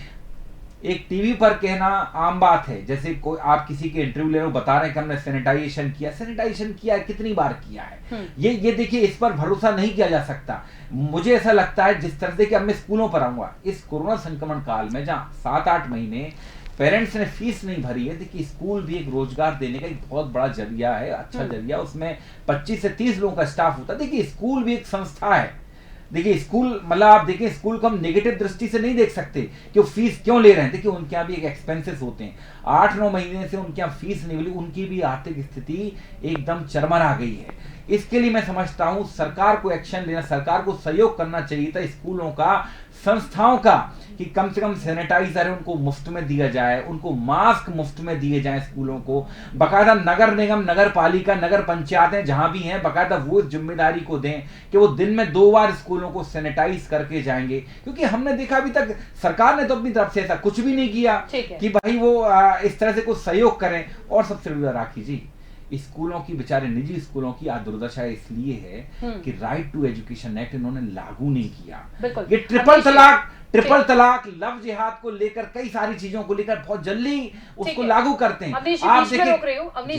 Speaker 12: एक टीवी पर कहना आम बात है, जैसे कोई आप किसी के इंटरव्यू ले रहे हो, बता रहे हैं कि हमने सैनिटाइजेशन किया, कितनी बार किया है। ये देखिए, इस पर भरोसा नहीं किया जा सकता। मुझे ऐसा लगता है, जिस तरह से कि अब मैं स्कूलों पर आऊंगा, इस कोरोना संक्रमण काल में जहां 7-8 महीने पेरेंट्स ने फीस नहीं भरी है, देखिए स्कूल भी एक रोजगार देने का एक बहुत बड़ा जरिया है, अच्छा जरिया। उसमें 25 से 30 लोगों का स्टाफ होता है। देखिए स्कूल भी एक संस्था है। देखिए स्कूल, मतलब आप देखिए स्कूल को हम नेगेटिव दृष्टि से नहीं देख सकते कि वो फीस क्यों ले रहे हैं। देखिए उनके यहाँ भी एक एक्सपेंसेस होते हैं। 8-9 महीने से उनके यहाँ फीस नहीं मिली, उनकी भी आर्थिक स्थिति एकदम चरमरा गई है। इसके लिए मैं समझता हूं सरकार को एक्शन लेना, सरकार को सहयोग करना चाहिए था स्कूलों का, संस्थाओं का, कि कम से कम सैनिटाइजर है उनको मुफ्त में दिया जाए, उनको मास्क मुफ्त में दिए जाए स्कूलों को। बाकायदा नगर निगम, नगर पालिका, नगर पंचायतें जहां भी हैं, बाकायदा वो जिम्मेदारी को दें कि वो दिन में 2 बार स्कूलों को सैनिटाइज करके जाएंगे। क्योंकि हमने देखा अभी तक सरकार ने तो अपनी तरफ से ऐसा कुछ भी नहीं किया कि भाई वो इस तरह से कुछ सहयोग करें। और सबसे बड़ी राखी जी, स्कूलों की, बेचारे निजी स्कूलों की आज दुर्दशा इसलिए है कि राइट टू एजुकेशन एक्ट इन्होंने लागू नहीं किया। ये ट्रिपल तलाक, लव जिहाद को लेकर, कई सारी चीजों को लेकर बहुत जल्दी उसको लागू करते हैं।
Speaker 1: अवनीश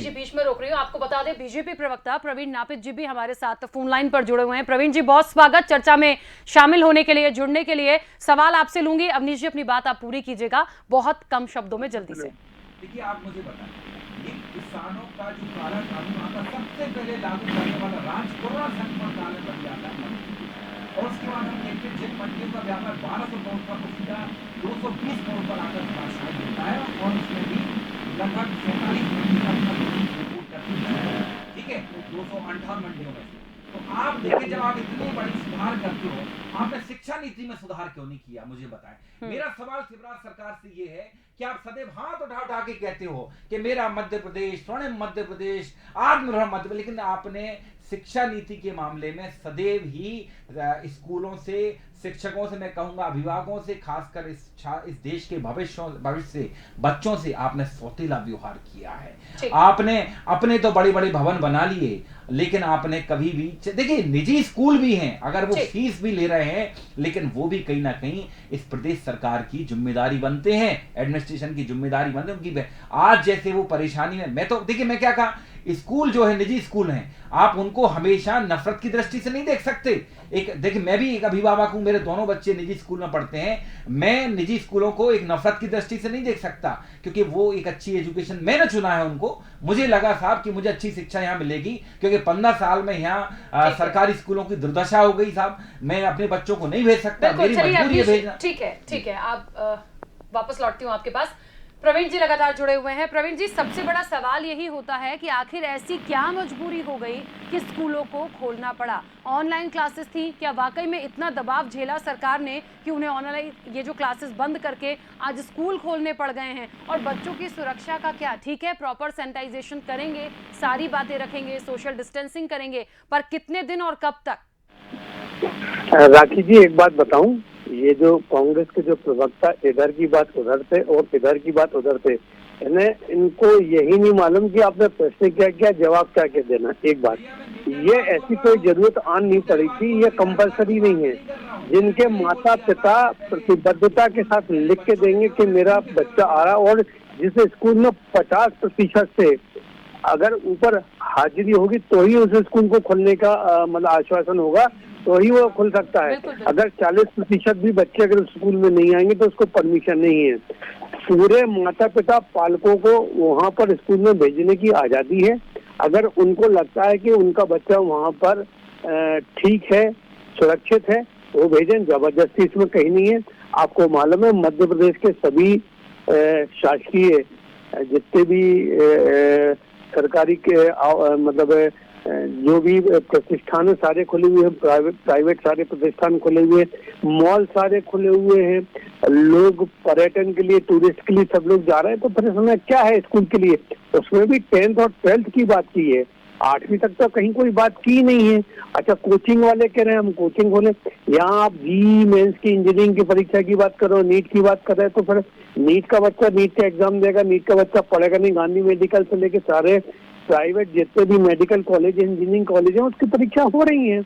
Speaker 1: जी बीच में रोक रही हूँ। आपको बता दें, बीजेपी प्रवक्ता प्रवीण नापित जी भी हमारे साथ फोन लाइन पर जुड़े हुए हैं। प्रवीण जी, बहुत स्वागत चर्चा में शामिल होने के लिए, जुड़ने के लिए। सवाल आपसे लूंगी, अवनीश जी अपनी बात आप पूरी कीजिएगा बहुत कम शब्दों में, जल्दी से।
Speaker 12: देखिए आप मुझे बताएं, किसानों का जो काला कानून आता सबसे पहले लागू करने वाला राज्य कोरोना संक्रमण काल में बन जाता है, और उसके बाद हम देखते हैं जिन मंडियों का व्यापार 1200 करोड़ का सीधा 220 करोड़ पर आकर भाषण देता है, और उसमें भी लगभग 47 मंडी का रिपोर्ट करती है। ठीक है, 258 मंडियों में। तो आप देखिए, जब आप इतनी बड़ी सुधार करते हो, आपने शिक्षा नीति में सुधार क्यों नहीं किया, मुझे बताएं। मेरा सवाल शिवराज सरकार से ये है कि आप सदैव हाथ उठा के कहते हो कि मेरा मध्य प्रदेश, स्वर्णिम मध्य प्रदेश, आत्मनिर्भर मध्य प्रदेश, लेकिन आपने शिक्षा नीति के मामले में सदैव ही स्कूलों से, शिक्षकों से, मैं कहूंगा अभिभावकों से, खासकर इस देश के भविष्य से, बच्चों से आपने सौतेला व्यवहार किया है। आपने अपने तो बड़े बड़े भवन बना लिए, लेकिन आपने कभी भी, देखिए निजी स्कूल भी हैं, अगर वो फीस भी ले रहे हैं, लेकिन वो भी कहीं ना कहीं इस प्रदेश सरकार की जिम्मेदारी बनते हैं, एडमिनिस्ट्रेशन की जिम्मेदारी बनते हैं उनकी। आज जैसे वो परेशानी में, मैं तो देखिए मैं क्या कहा, स्कूल जो है निजी स्कूल हैं, आप उनको हमेशा नफरत की दृष्टि से नहीं देख सकते। एक देखिए, मैं भी एक अभिभावक हूं, मेरे दोनों बच्चे निजी स्कूल में पढ़ते हैं, मैं निजी स्कूलों को एक नफरत की दृष्टि से नहीं देख सकता, क्योंकि वो एक अच्छी एजुकेशन मैंने चुना है उनको। मुझे लगा साहब कि मुझे अच्छी शिक्षा यहाँ मिलेगी, क्योंकि 15 साल में यहाँ सरकारी स्कूलों की दुर्दशा हो गई साहब, मैं अपने बच्चों को नहीं भेज सकता, मेरी मजबूरी है भेजना।
Speaker 1: ठीक है, आप वापस लौटती हूँ आपके पास। प्रवीण जी लगातार जुड़े हुए हैं। प्रवीण जी, सबसे बड़ा सवाल यही होता है कि आखिर ऐसी क्या मजबूरी हो गई कि स्कूलों को खोलना पड़ा? ऑनलाइन क्लासेस थी, क्या वाकई में इतना दबाव झेला सरकार ने कि उन्हें ऑनलाइन ये जो क्लासेस बंद करके आज स्कूल खोलने पड़ गए हैं? और बच्चों की सुरक्षा का क्या? ठीक है, प्रॉपर सैनिटाइजेशन करेंगे, सारी बातें रखेंगे, सोशल डिस्टेंसिंग करेंगे, पर कितने दिन और कब तक?
Speaker 13: राखी जी, एक बात बताऊं, ये जो कांग्रेस के जो प्रवक्ता इधर की बात उधर थे और इधर की बात उधर थे, इनको यही नहीं मालूम कि आपने प्रश्न क्या किया, जवाब क्या क्या देना। एक बात, ये ऐसी कोई जरूरत आन नहीं पड़ी थी, ये कंपलसरी नहीं है। जिनके माता पिता प्रतिबद्धता के साथ लिख के देंगे कि मेरा बच्चा आ रहा, और जिस स्कूल में 50% से अगर ऊपर हाजिरी होगी तो ही उस स्कूल को खोलने का मतलब आश्वासन होगा, तो ही वो खुल सकता है। अगर 40% भी बच्चे अगर स्कूल में नहीं आएंगे तो उसको परमिशन नहीं है। पूरे माता पिता पालकों को वहाँ पर स्कूल में भेजने की आज़ादी है। अगर उनको लगता है कि उनका बच्चा वहाँ पर ठीक है, सुरक्षित है, वो भेजें, जबरदस्ती इसमें कहीं नहीं है। आपको मालूम है मध्य प्रदेश के सभी शासकीय जितने भी सरकारी के मतलब जो भी प्रतिष्ठान है सारे खुले हुए हैं, प्राइवेट सारे प्रतिष्ठान खुले हुए हैं, मॉल सारे खुले हुए हैं, लोग पर्यटन के लिए, टूरिस्ट के लिए सब लोग जा रहे हैं। तो फिर इसमें क्या है स्कूल के लिए? उसमें भी 10th और 12th की बात की है, 8वीं तक तो कहीं कोई बात की नहीं है। अच्छा, कोचिंग वाले कह रहे हैं हम कोचिंग खोले, यहाँ आप जी मेंस की इंजीनियरिंग की परीक्षा की बात करो, नीट की बात कर रहे हैं, तो फिर नीट का बच्चा नीट का एग्जाम देगा, नीट का बच्चा पढ़ेगा नहीं। गांधी मेडिकल से लेके सारे प्राइवेट जितने भी मेडिकल कॉलेज है, इंजीनियरिंग कॉलेज है, उसकी परीक्षा हो रही है,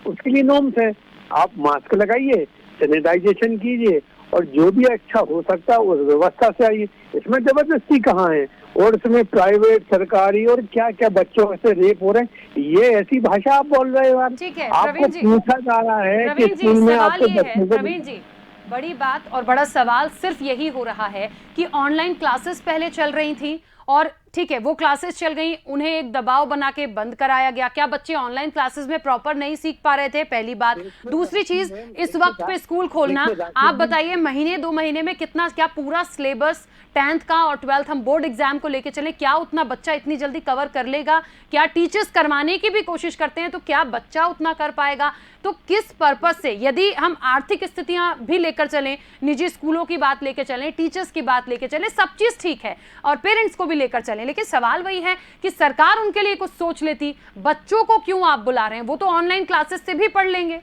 Speaker 13: उसके लिए नॉर्म्स है। आप मास्क लगाइए, सैनिटाइजेशन कीजिए, और जो भी अच्छा हो सकता है उस व्यवस्था से आइए। इसमें जबरदस्ती कहाँ है? और इसमें प्राइवेट, सरकारी और क्या क्या बच्चों से रेप हो रहे हैं, ये ऐसी भाषा आप बोल रहे हो?
Speaker 1: ठीक है,
Speaker 13: आपको पूछा जा रहा है कि स्कूल में आपको बच्चों को।
Speaker 1: प्रवीण जी, बड़ी बात और बड़ा सवाल सिर्फ यही हो रहा है कि ऑनलाइन क्लासेस पहले चल रही थी और ठीक है वो क्लासेस चल गई, उन्हें एक दबाव बना के बंद कराया गया। क्या बच्चे ऑनलाइन क्लासेस में प्रॉपर नहीं सीख पा रहे थे? पहली बात। दूसरी चीज, इस वक्त पे स्कूल खोलना, आप बताइए महीने 2 महीने में कितना, क्या पूरा सिलेबस 10th का और 12th हम बोर्ड एग्जाम को लेके चले, क्या उतना बच्चा इतनी जल्दी कवर कर लेगा? क्या टीचर्स करवाने की भी कोशिश करते हैं तो क्या बच्चा उतना कर पाएगा? तो किस पर्पज से, यदि हम आर्थिक स्थितियां भी लेकर चलें, निजी स्कूलों की बात लेकर चलें, टीचर्स की बात लेकर चलें, सब चीज ठीक है, और पेरेंट्स को भी लेकर चलें, लेकिन सवाल वही है कि सरकार उनके लिए कुछ सोच लेती। बच्चों को क्यों आप बुला रहे हैं? वो तो ऑनलाइन क्लासेस से भी पढ़ लेंगे।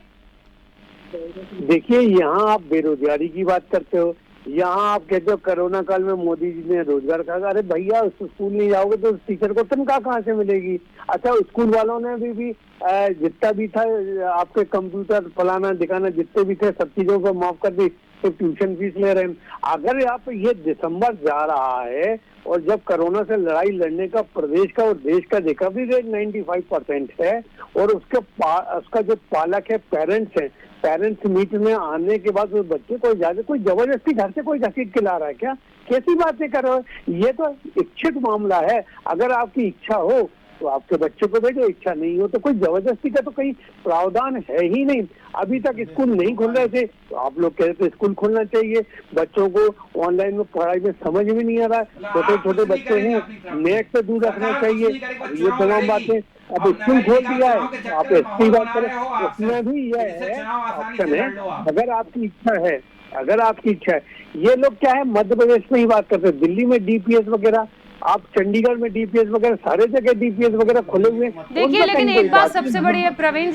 Speaker 13: देखिए, यहाँ आप बेरोजगारी की बात करते हो, यहाँ आप कहते हो कोरोना काल में मोदी जी ने रोजगार कहा। अरे भैया, स्कूल नहीं जाओगे तो टीचर को तनख्वाह कहाँ से मिलेगी? अच्छा, स्कूल वालों ने भी जितना भी था आपके कंप्यूटर फलाना दिखाना जितने भी थे सब चीजों को माफ कर दी, तो ट्यूशन फीस ले रहे हैं। अगर आप ये दिसंबर जा रहा है और जब कोरोना से लड़ाई लड़ने का प्रदेश का और देश का रिकवरी रेट 95% है, और उसका जो पालक है, पेरेंट्स है, पेरेंट्स मीट में आने के बाद बच्चे को ज्यादा कोई जबरदस्ती घर से कोई घसीट के ला रहा है क्या? कैसी बातें कर रहे हो? ये तो इच्छित मामला है। अगर आपकी इच्छा हो तो आपके बच्चे को भेजो, इच्छा नहीं हो तो कोई जबरदस्ती का तो कहीं प्रावधान है ही नहीं। अभी तक स्कूल नहीं खुल रहे थे तो आप लोग कह रहे थे स्कूल खोलना चाहिए। बच्चों को ऑनलाइन में पढ़ाई में समझ में नहीं आ रहा है, छोटे छोटे बच्चे हैं, नेट से दूर रखना चाहिए, ये तमाम बातें। अब स्कूल खोल दिया है, आप इसकी बात करें, उसमें भी यह है ऑप्शन है, अगर आपकी इच्छा है, अगर आपकी इच्छा है। ये लोग क्या है, मध्य प्रदेश में ही बात करते हैं, दिल्ली में डीपीएस वगैरह, आप चंडीगढ़ में डीपीएस वगैरह, सारे जगह डीपीएस वगैरह खुले हुए हैं।
Speaker 1: देखिए, लेकिन एक बात सबसे बड़ी है प्रवीण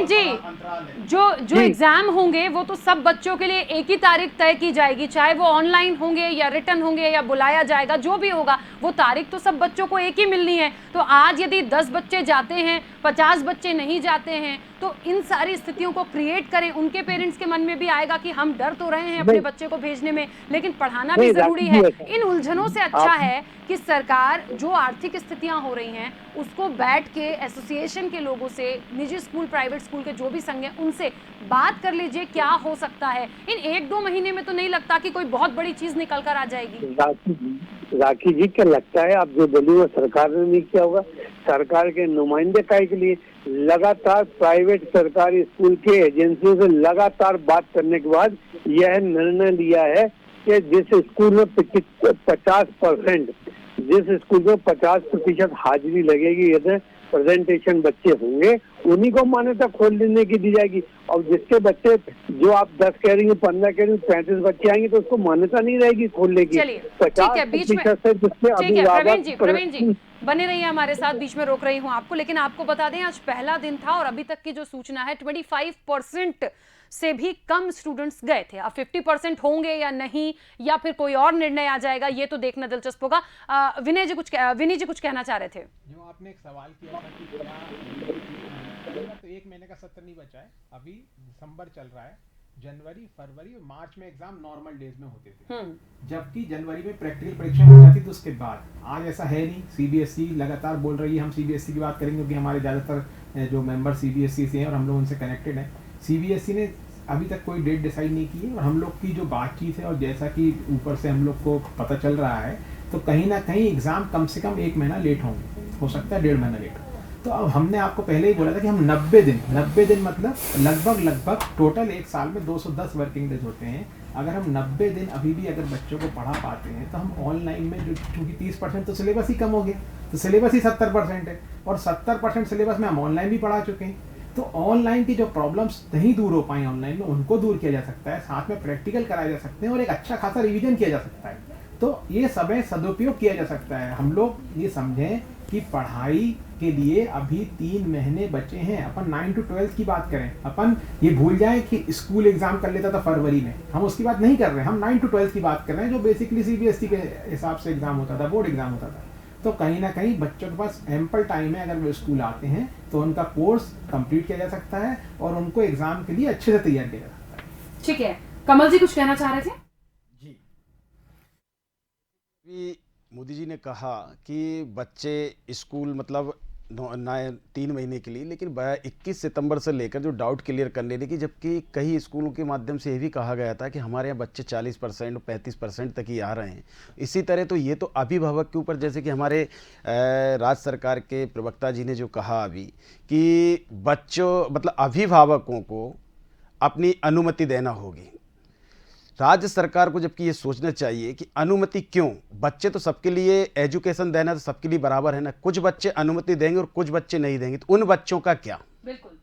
Speaker 1: जी, जो एग्जाम होंगे वो तो सब बच्चों के लिए एक ही तारीख तय की जाएगी, चाहे वो ऑनलाइन होंगे या रिटर्न होंगे या बुलाया जाएगा, जो भी होगा वो तारीख तो सब बच्चों को एक ही मिलनी है। तो आज यदि 10 बच्चे जाते हैं, 50 बच्चे नहीं जाते हैं, तो इन सारी स्थितियों को क्रिएट करें, उनके पेरेंट्स के मन में भी आएगा कि हम डर तो रहे हैं अपने बच्चे को भेजने में, लेकिन पढ़ाना भी जरूरी है। इन उलझनों से अच्छा है कि सरकार जो आर्थिक स्थितियां हो रही हैं उसको बैठ के एसोसिएशन के लोगों से, निजी स्कूल, प्राइवेट स्कूल के जो भी संघ हैं उनसे बात कर लीजिए क्या हो सकता है। इन 1-2 महीने में तो नहीं लगता कि कोई बहुत बड़ी चीज निकल कर आ जाएगी।
Speaker 13: राखी जी, क्या लगता है आप जो बोली वो सरकार ने नहीं किया होगा? सरकार के नुमाइंदे काय के लिए लगातार प्राइवेट सरकारी स्कूल के एजेंसियों से लगातार बात करने के बाद यह निर्णय लिया है कि जिस स्कूल में 50% जिस स्कूल में 50% हाजिरी लगेगी, यदि प्रेजेंटेशन बच्चे होंगे, उन्हीं को मान्यता खोल देने की दी जाएगी। और जिसके बच्चे, जो आप 10 कह रही हैं, 15 कह रही हैं, 35 बच्चे आएंगे तो उसको मान्यता नहीं रहेगी खोलने की। 50%
Speaker 1: ठीक है प्रवीण जी बने रहिए हमारे साथ, बीच में रोक रही हूँ आपको, लेकिन आपको बता दें आज पहला दिन था और अभी तक की जो सूचना है 25% से भी कम स्टूडेंट्स गए थे। अब 50% होंगे या नहीं, या फिर कोई और निर्णय आ जाएगा, ये तो देखना दिलचस्प होगा। विनय जी कुछ कहना चाह रहे थे।
Speaker 10: जो आपने एक सवाल किया था कि क्या तो 1 महीने का सत्र नहीं बचा है, अभी दिसंबर चल रहा है, जनवरी, फरवरी और मार्च में एग्जाम नॉर्मल डेज में होते थे, जबकि जनवरी में प्रैक्टिकल परीक्षा हो जाती थी। तो उसके बाद आज ऐसा है नहीं। सीबीएसई लगातार बोल रही है, हम सीबीएसई की बात करेंगे क्योंकि हमारे ज़्यादातर जो मेंबर सीबीएसई से हैं और हम लोग उनसे कनेक्टेड हैं। सीबीएसई ने अभी तक कोई डेट डिसाइड नहीं की है और हम लोग की जो बातचीत है और जैसा कि ऊपर से हम लोग को पता चल रहा है, तो कहीं ना कहीं एग्ज़ाम कम से कम 1 महीना लेट होंगे, हो सकता है 1.5 महीना लेट हो। तो अब हमने आपको पहले ही बोला था कि हम 90 दिन मतलब लगभग टोटल एक साल में 210 वर्किंग डेज होते हैं। अगर हम 90 दिन अभी भी अगर बच्चों को पढ़ा पाते हैं तो हम ऑनलाइन में जो, चूँकि 30% तो सिलेबस ही कम हो गया, तो सिलेबस ही 70% है और 70% सिलेबस में हम ऑनलाइन भी पढ़ा चुके हैं। तो ऑनलाइन की जो प्रॉब्लम्स नहीं दूर हो पाई ऑनलाइन में, उनको दूर किया जा सकता है, साथ में प्रैक्टिकल कराए जा सकते हैं और एक अच्छा खासा रिवीजन किया जा सकता है। तो ये समय सदुपयोग किया जा सकता है। हम लोग ये समझें कि पढ़ाई के लिए अभी 3 महीने बचे हैं। अपन 9 to 12 की बात करें, अपन ये भूल जाएं कि स्कूल एग्जाम कर लेता था फरवरी में, हम उसकी बात नहीं कर रहे हैं। हम 9 to 12 की बात कर रहे हैं, जो बेसिकली सीबीएसई के हिसाब से एग्जाम होता था, बोर्ड एग्जाम होता था। तो कहीं ना कहीं बच्चों के पास एम्पल टाइम है, अगर वो स्कूल आते हैं तो उनका कोर्स कंप्लीट किया जा सकता है और उनको एग्जाम के लिए अच्छे से तैयार किया जा सकता है।
Speaker 1: ठीक है, कमल जी कुछ कहना चाह रहे थे?
Speaker 11: जी, मोदी जी ने कहा कि बच्चे स्कूल मतलब 3 महीने के लिए, लेकिन 21 सितंबर से लेकर जो डाउट क्लियर करने लगी, जबकि कई स्कूलों के माध्यम से ये भी कहा गया था कि हमारे यहाँ बच्चे 40% और 35% तक ही आ रहे हैं। इसी तरह तो ये तो अभिभावक के ऊपर, जैसे कि हमारे राज्य सरकार के प्रवक्ता जी ने जो कहा अभी कि बच्चों मतलब अभिभावकों को अपनी अनुमति देना होगी। राज्य सरकार को जबकि ये सोचना चाहिए कि अनुमति क्यों, बच्चे तो सबके लिए, एजुकेशन देना तो सबके लिए बराबर है ना। कुछ बच्चे अनुमति देंगे और कुछ बच्चे नहीं देंगे, तो उन बच्चों का क्या?
Speaker 1: बिल्कुल,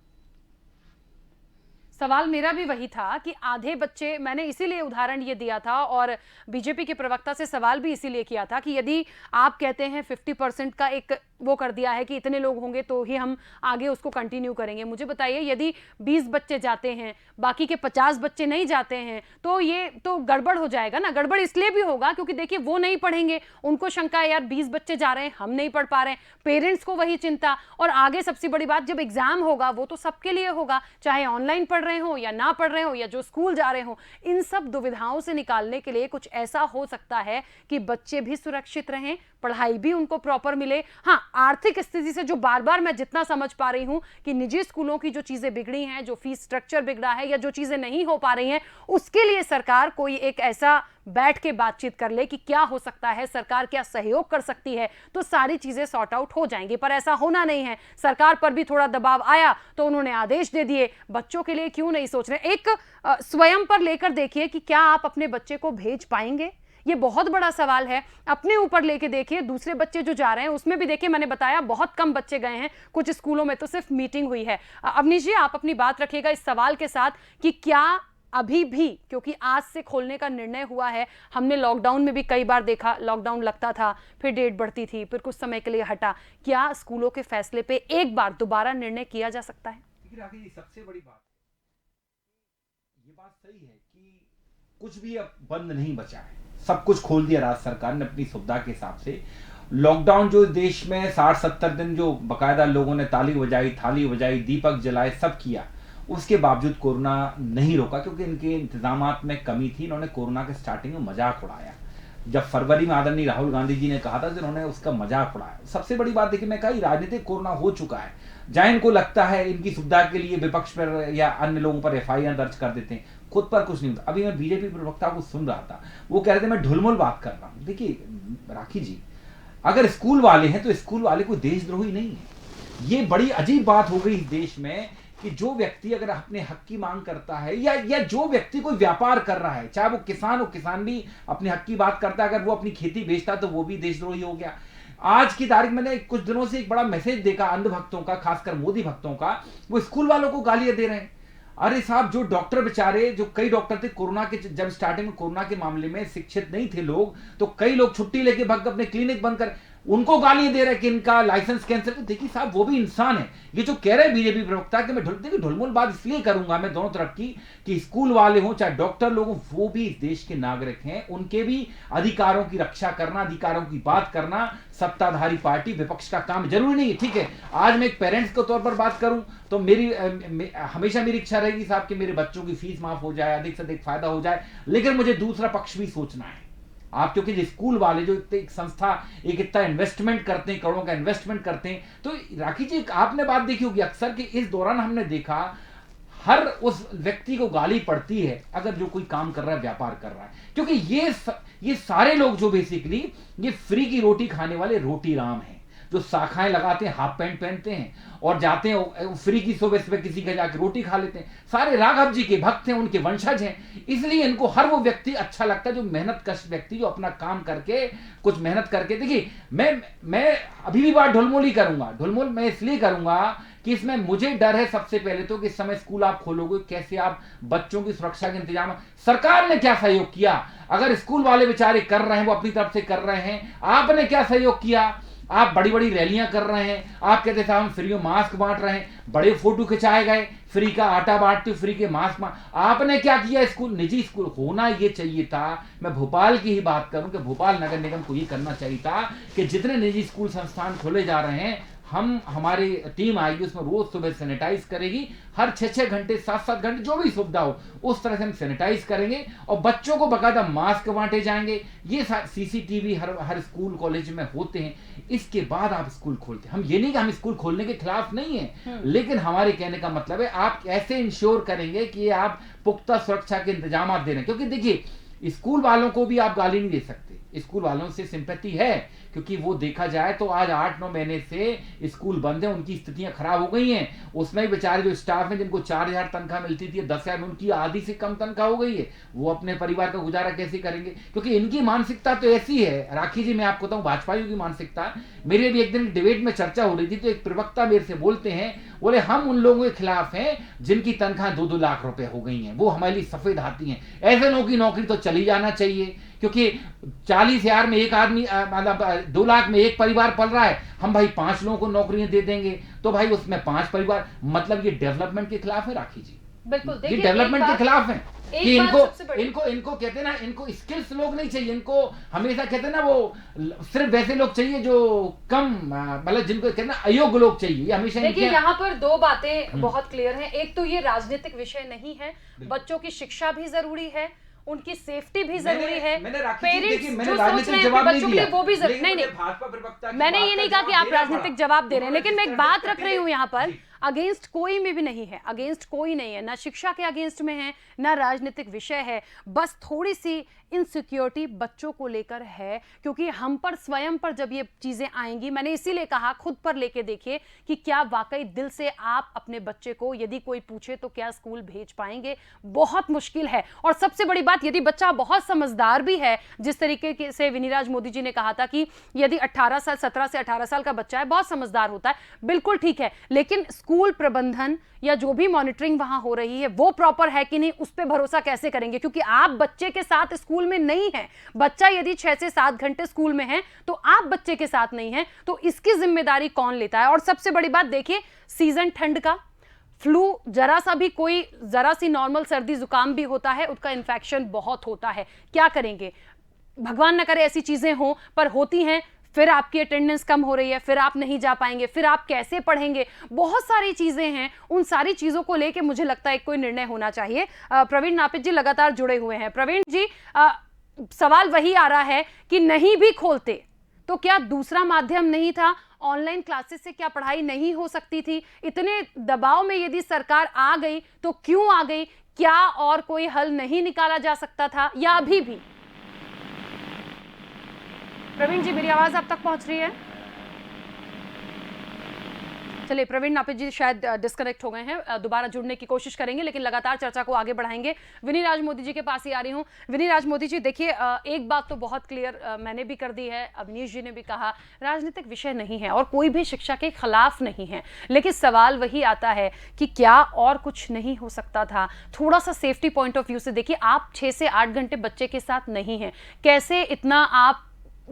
Speaker 1: सवाल मेरा भी वही था कि आधे बच्चे, मैंने इसीलिए उदाहरण ये दिया था और बीजेपी के प्रवक्ता से सवाल भी इसीलिए किया था कि यदि आप कहते हैं 50% का एक वो कर दिया है कि इतने लोग होंगे तो ही हम आगे उसको कंटिन्यू करेंगे, मुझे बताइए यदि 20 बच्चे जाते हैं, बाकी के 50 बच्चे नहीं जाते हैं, तो ये तो गड़बड़ हो जाएगा ना। गड़बड़ इसलिए भी होगा क्योंकि देखिए वो नहीं पढ़ेंगे, उनको शंका है यार 20 बच्चे जा रहे हैं, हम नहीं पढ़ पा रहे हैं, पेरेंट्स को वही चिंता। और आगे सबसे बड़ी बात, जब एग्जाम होगा वो तो सबके लिए होगा, चाहे ऑनलाइन पढ़ रहे हो या ना पढ़ रहे हो या जो स्कूल जा रहे हो। इन सब दुविधाओं से निकालने के लिए कुछ ऐसा हो सकता है कि बच्चे भी सुरक्षित रहें, पढ़ाई भी उनको प्रॉपर मिले। हाँ, आर्थिक स्थिति से जो बार बार मैं जितना समझ पा रही हूं कि निजी स्कूलों की जो चीजें बिगड़ी हैं, जो फीस स्ट्रक्चर बिगड़ा है या जो चीजें नहीं हो पा रही हैं, उसके लिए सरकार कोई एक ऐसा बैठ के बातचीत कर ले कि क्या हो सकता है, सरकार क्या सहयोग कर सकती है, तो सारी चीजें सॉर्ट आउट हो जाएंगी। पर ऐसा होना नहीं है। सरकार पर भी थोड़ा दबाव आया तो उन्होंने आदेश दे दिए। बच्चों के लिए क्यों नहीं सोच रहे? एक स्वयं पर लेकर देखिए कि क्या आप अपने बच्चे को भेज पाएंगे, ये बहुत बड़ा सवाल है। अपने ऊपर लेके देखिए, दूसरे बच्चे जो जा रहे हैं उसमें भी देखिए, मैंने बताया बहुत कम बच्चे गए हैं, कुछ स्कूलों में तो सिर्फ मीटिंग हुई है। अवनीश जी, आप अपनी बात रखिएगा इस सवाल के साथ कि क्या अभी भी, क्योंकि आज से खोलने का निर्णय हुआ है, हमने लॉकडाउन में भी कई बार देखा, लॉकडाउन लगता था, फिर डेट बढ़ती थी, फिर कुछ समय के लिए हटा, क्या स्कूलों के फैसले पे एक बार दोबारा निर्णय किया जा सकता है?
Speaker 12: सबसे बड़ी बात ये बात सही है कि कुछ भी अब बंद नहीं बचा है, सब कुछ खोल दिया राज्य सरकार ने अपनी सुविधा के हिसाब से। लॉकडाउन जो देश में 60-70 दिन जो बकायदा लोगों ने ताली बजाई, थाली बजाई, दीपक जलाए, सब किया, उसके बावजूद कोरोना नहीं रोका क्योंकि इनके इंतजामात में कमी थी। इन्होंने कोरोना के स्टार्टिंग में मजाक उड़ाया। जब फरवरी में आदरणीय राहुल गांधी जी ने कहा था, जिन्होंने उसका मजाक उड़ाया। सबसे बड़ी बात देखिए, मैं कहा राजनीतिक कोरोना हो चुका है, जहां इनको लगता है इनकी सुविधा के लिए विपक्ष पर या अन्य लोगों पर FIR दर्ज कर देते हैं, खुद पर कुछ नहीं होता। अभी मैं बीजेपी प्रवक्ता को सुन रहा था, वो कह रहे थे मैं ढुलमुल बात कर रहा हूं। देखिए राखी जी, अगर स्कूल वाले हैं तो स्कूल वाले कोई देशद्रोही नहीं है। ये बड़ी अजीब बात हो गई इस देश में कि जो व्यक्ति अगर अपने हक की मांग करता है या जो व्यक्ति कोई व्यापार कर रहा है, चाहे वो किसान हो, किसान भी अपने हक की बात करता है, अगर वो अपनी खेती बेचता तो वो भी देशद्रोही हो गया। आज की तारीख मैंने कुछ दिनों से एक बड़ा मैसेज देखा अंध भक्तों का, खासकर मोदी भक्तों का, वो स्कूल वालों को गालियां दे रहे हैं। अरे साहब, जो डॉक्टर बेचारे, जो कई डॉक्टर थे कोरोना के, जब स्टार्टिंग में कोरोना के मामले में शिक्षित नहीं थे लोग, तो कई लोग छुट्टी लेके भाग अपने क्लिनिक बंद कर, उनको गालियां दे रहे हैं कि इनका लाइसेंस कैंसिल। देखिए साहब, वो भी इंसान है। ये जो कह रहे हैं बीजेपी प्रवक्ता कि मैं ढुलमुल बात इसलिए करूंगा मैं दोनों तरफ की, कि स्कूल वाले हों चाहे डॉक्टर लोग हों, वो भी इस देश के नागरिक हैं, उनके भी अधिकारों की रक्षा करना, अधिकारों की बात करना सत्ताधारी पार्टी विपक्ष का काम जरूरी नहीं है। ठीक है, आज मैं एक पेरेंट्स के तौर पर बात करूं तो हमेशा मेरी इच्छा रहेगी साहब कि मेरे बच्चों की फीस माफ हो जाए, अधिक से अधिक फायदा हो जाए, लेकिन मुझे दूसरा पक्ष भी सोचना है। आप क्योंकि स्कूल वाले जो एक संस्था एक इतना इन्वेस्टमेंट करते हैं, करोड़ों का इन्वेस्टमेंट करते हैं, तो राखी जी आपने बात देखी होगी अक्सर कि इस दौरान हमने देखा हर उस व्यक्ति को गाली पड़ती है अगर जो कोई काम कर रहा है, व्यापार कर रहा है, क्योंकि ये सारे लोग जो बेसिकली ये फ्री की रोटी खाने वाले रोटी राम हैं, जो शाखाएं लगाते हैं, हाफ पैंट पहनते हैं और जाते हैं फ्री की सुबह किसी का जाके रोटी खा लेते हैं, सारे राघव जी के भक्त हैं, उनके वंशज हैं। इसलिए इनको हर वो व्यक्ति अच्छा लगता है जो मेहनत कश व्यक्ति, जो अपना काम करके कुछ मेहनत करके। देखिए मैं अभी भी बात ढुलमुल ही करूंगा, ढुलमुल मैं इसलिए करूंगा कि इसमें मुझे डर है सबसे पहले तो कि इस समय स्कूल आप खोलोगे, कैसे आप बच्चों की सुरक्षा के इंतजाम, सरकार ने क्या सहयोग किया, अगर स्कूल वाले बेचारे कर रहे हैं, वो अपनी तरफ से कर रहे हैं, आपने क्या सहयोग किया? आप बड़ी बड़ी रैलियां कर रहे हैं, आप कहते साहब हम फ्री में मास्क बांट रहे हैं, बड़े फोटो खिंचाए गए, फ्री का आटा बांटते, फ्री के मास्क आपने क्या किया? स्कूल निजी स्कूल होना ये चाहिए था। मैं भोपाल की ही बात करूं कि भोपाल नगर निगम को ये करना चाहिए था कि जितने निजी स्कूल संस्थान खोले जा रहे हैं, हमारी टीम आएगी, उसमें रोज सुबह सैनिटाइज करेगी, हर 6-6 घंटे 7-7 घंटे जो भी सुविधा हो उस तरह से हम सैनिटाइज करेंगे और बच्चों को बकायदा मास्क बांटे जाएंगे। ये सीसीटीवी हर स्कूल कॉलेज में होते हैं, इसके बाद आप स्कूल खोलते हैं। हम ये नहीं कि हम स्कूल खोलने के खिलाफ नहीं है, लेकिन हमारे कहने का मतलब है आप कैसे इंश्योर करेंगे कि आप पुख्ता सुरक्षा के इंतजाम दे रहे हैं। क्योंकि देखिए स्कूल वालों को भी आप गाली नहीं दे सकते, स्कूल वालों से सिंपैथी है, क्योंकि वो देखा जाए तो आज 8-9 महीने से स्कूल बंद है, उनकी स्थितियां खराब हो गई हैं। उसमें भी बेचारे जो स्टाफ हैं जिनको 4,000 तनख्वाह मिलती थी, 10,000 में उनकी आधी से कम तनख्वाह हो गई है। वो अपने परिवार का गुजारा कैसे करेंगे? क्योंकि इनकी मानसिकता तो ऐसी है। राखी जी मैं आपको बताऊं, भाजपाइयों की मानसिकता, मेरे भी एक दिन डिबेट में चर्चा हो रही थी तो एक प्रवक्ता मेरे से बोलते हैं, बोले हम उन लोगों के खिलाफ हैं जिनकी तनख्वाह 2-2 लाख रुपए हो गई हैं, वो हमारे लिए सफेद हाथी हैं। ऐसे लोगों की नौकरी तो चली जाना चाहिए, क्योंकि 40,000 में एक आदमी, मतलब 2 लाख में एक परिवार पल रहा है, हम भाई 5 लोगों को नौकरियां दे देंगे तो भाई उसमें 5 परिवार, मतलब ये डेवलपमेंट के खिलाफ है राखी जी।
Speaker 1: बिल्कुल,
Speaker 12: ये डेवलपमेंट के खिलाफ है कि इनको कहते हैं ना, इनको स्किल्स लोग नहीं चाहिए, इनको हमेशा कहते हैं ना वो सिर्फ वैसे लोग चाहिए जो कम, मतलब जिनको कहते हैं ना अयोग्य लोग चाहिए। हमेशा
Speaker 1: देखिए यहाँ पर 2 बातें बहुत क्लियर हैं। एक तो ये राजनीतिक विषय नहीं है, बच्चों की शिक्षा भी जरूरी है, उनकी सेफ्टी भी जरूरी है, पेरेंट्स जो सोच रहे हैं बच्चों के लिए वो भी नहीं, मैंने ये नहीं कहा कि आप राजनीतिक जवाब दे रहे हैं, लेकिन मैं एक बात रख रही हूं यहाँ पर, अगेंस्ट कोई में भी नहीं है, अगेंस्ट कोई नहीं है, ना शिक्षा के अगेंस्ट में है, ना राजनीतिक विषय है, बस थोड़ी सी इनसिक्योरिटी बच्चों को लेकर है, क्योंकि हम पर स्वयं पर जब ये चीजें आएंगी, मैंने इसीलिए कहा खुद पर लेके देखिए कि क्या वाकई दिल से आप अपने बच्चे को, यदि कोई पूछे तो क्या स्कूल भेज पाएंगे? बहुत मुश्किल है। और सबसे बड़ी बात, यदि बच्चा बहुत समझदार भी है, जिस तरीके से विनीराज मोदी जी ने कहा था कि यदि 17 से 18 साल का बच्चा है, बहुत समझदार होता है, बिल्कुल ठीक है, लेकिन स्कूल प्रबंधन या जो भी मॉनिटरिंग वहां हो रही है वो प्रॉपर है कि नहीं, उस पर भरोसा कैसे करेंगे? क्योंकि आप बच्चे के साथ स्कूल में नहीं है। बच्चा यदि 6 से 7 घंटे स्कूल में है तो आप बच्चे के साथ नहीं है, तो इसकी जिम्मेदारी कौन लेता है? और सबसे बड़ी बात देखिए, सीजन ठंड का, फ्लू जरा सा भी, कोई जरा सी नॉर्मल सर्दी जुकाम भी होता है, उसका इन्फेक्शन बहुत होता है, क्या करेंगे? भगवान न करे ऐसी चीजें हो, पर होती हैं, फिर आपकी अटेंडेंस कम हो रही है, फिर आप नहीं जा पाएंगे, फिर आप कैसे पढ़ेंगे? बहुत सारी चीजें हैं, उन सारी चीजों को लेके मुझे लगता है कोई निर्णय होना चाहिए। प्रवीण नापित जी लगातार जुड़े हुए हैं। प्रवीण जी, सवाल वही आ रहा है कि नहीं भी खोलते तो क्या दूसरा माध्यम नहीं था? ऑनलाइन क्लासेस से क्या पढ़ाई नहीं हो सकती थी? इतने दबाव में यदि सरकार आ गई तो क्यों आ गई? क्या और कोई हल नहीं निकाला जा सकता था, या अभी भी? प्रवीण जी, मेरी आवाज आप तक पहुंच रही है? चलिए, प्रवीण नापित जी शायद डिस्कनेक्ट हो गए हैं, दोबारा जुड़ने की कोशिश करेंगे, लेकिन लगातार चर्चा को आगे बढ़ाएंगे। विनीराज मोदी जी के पास ही आ रही हूँ। विनीराज मोदी जी, देखिए, एक बात तो बहुत क्लियर मैंने भी कर दी है, अवनीश जी ने भी कहा, राजनीतिक विषय नहीं है और कोई भी शिक्षा के खिलाफ नहीं है, लेकिन सवाल वही आता है कि क्या और कुछ नहीं हो सकता था? थोड़ा सा सेफ्टी पॉइंट ऑफ व्यू से देखिए, आप 6 से 8 घंटे बच्चे के साथ नहीं हैं, कैसे इतना आप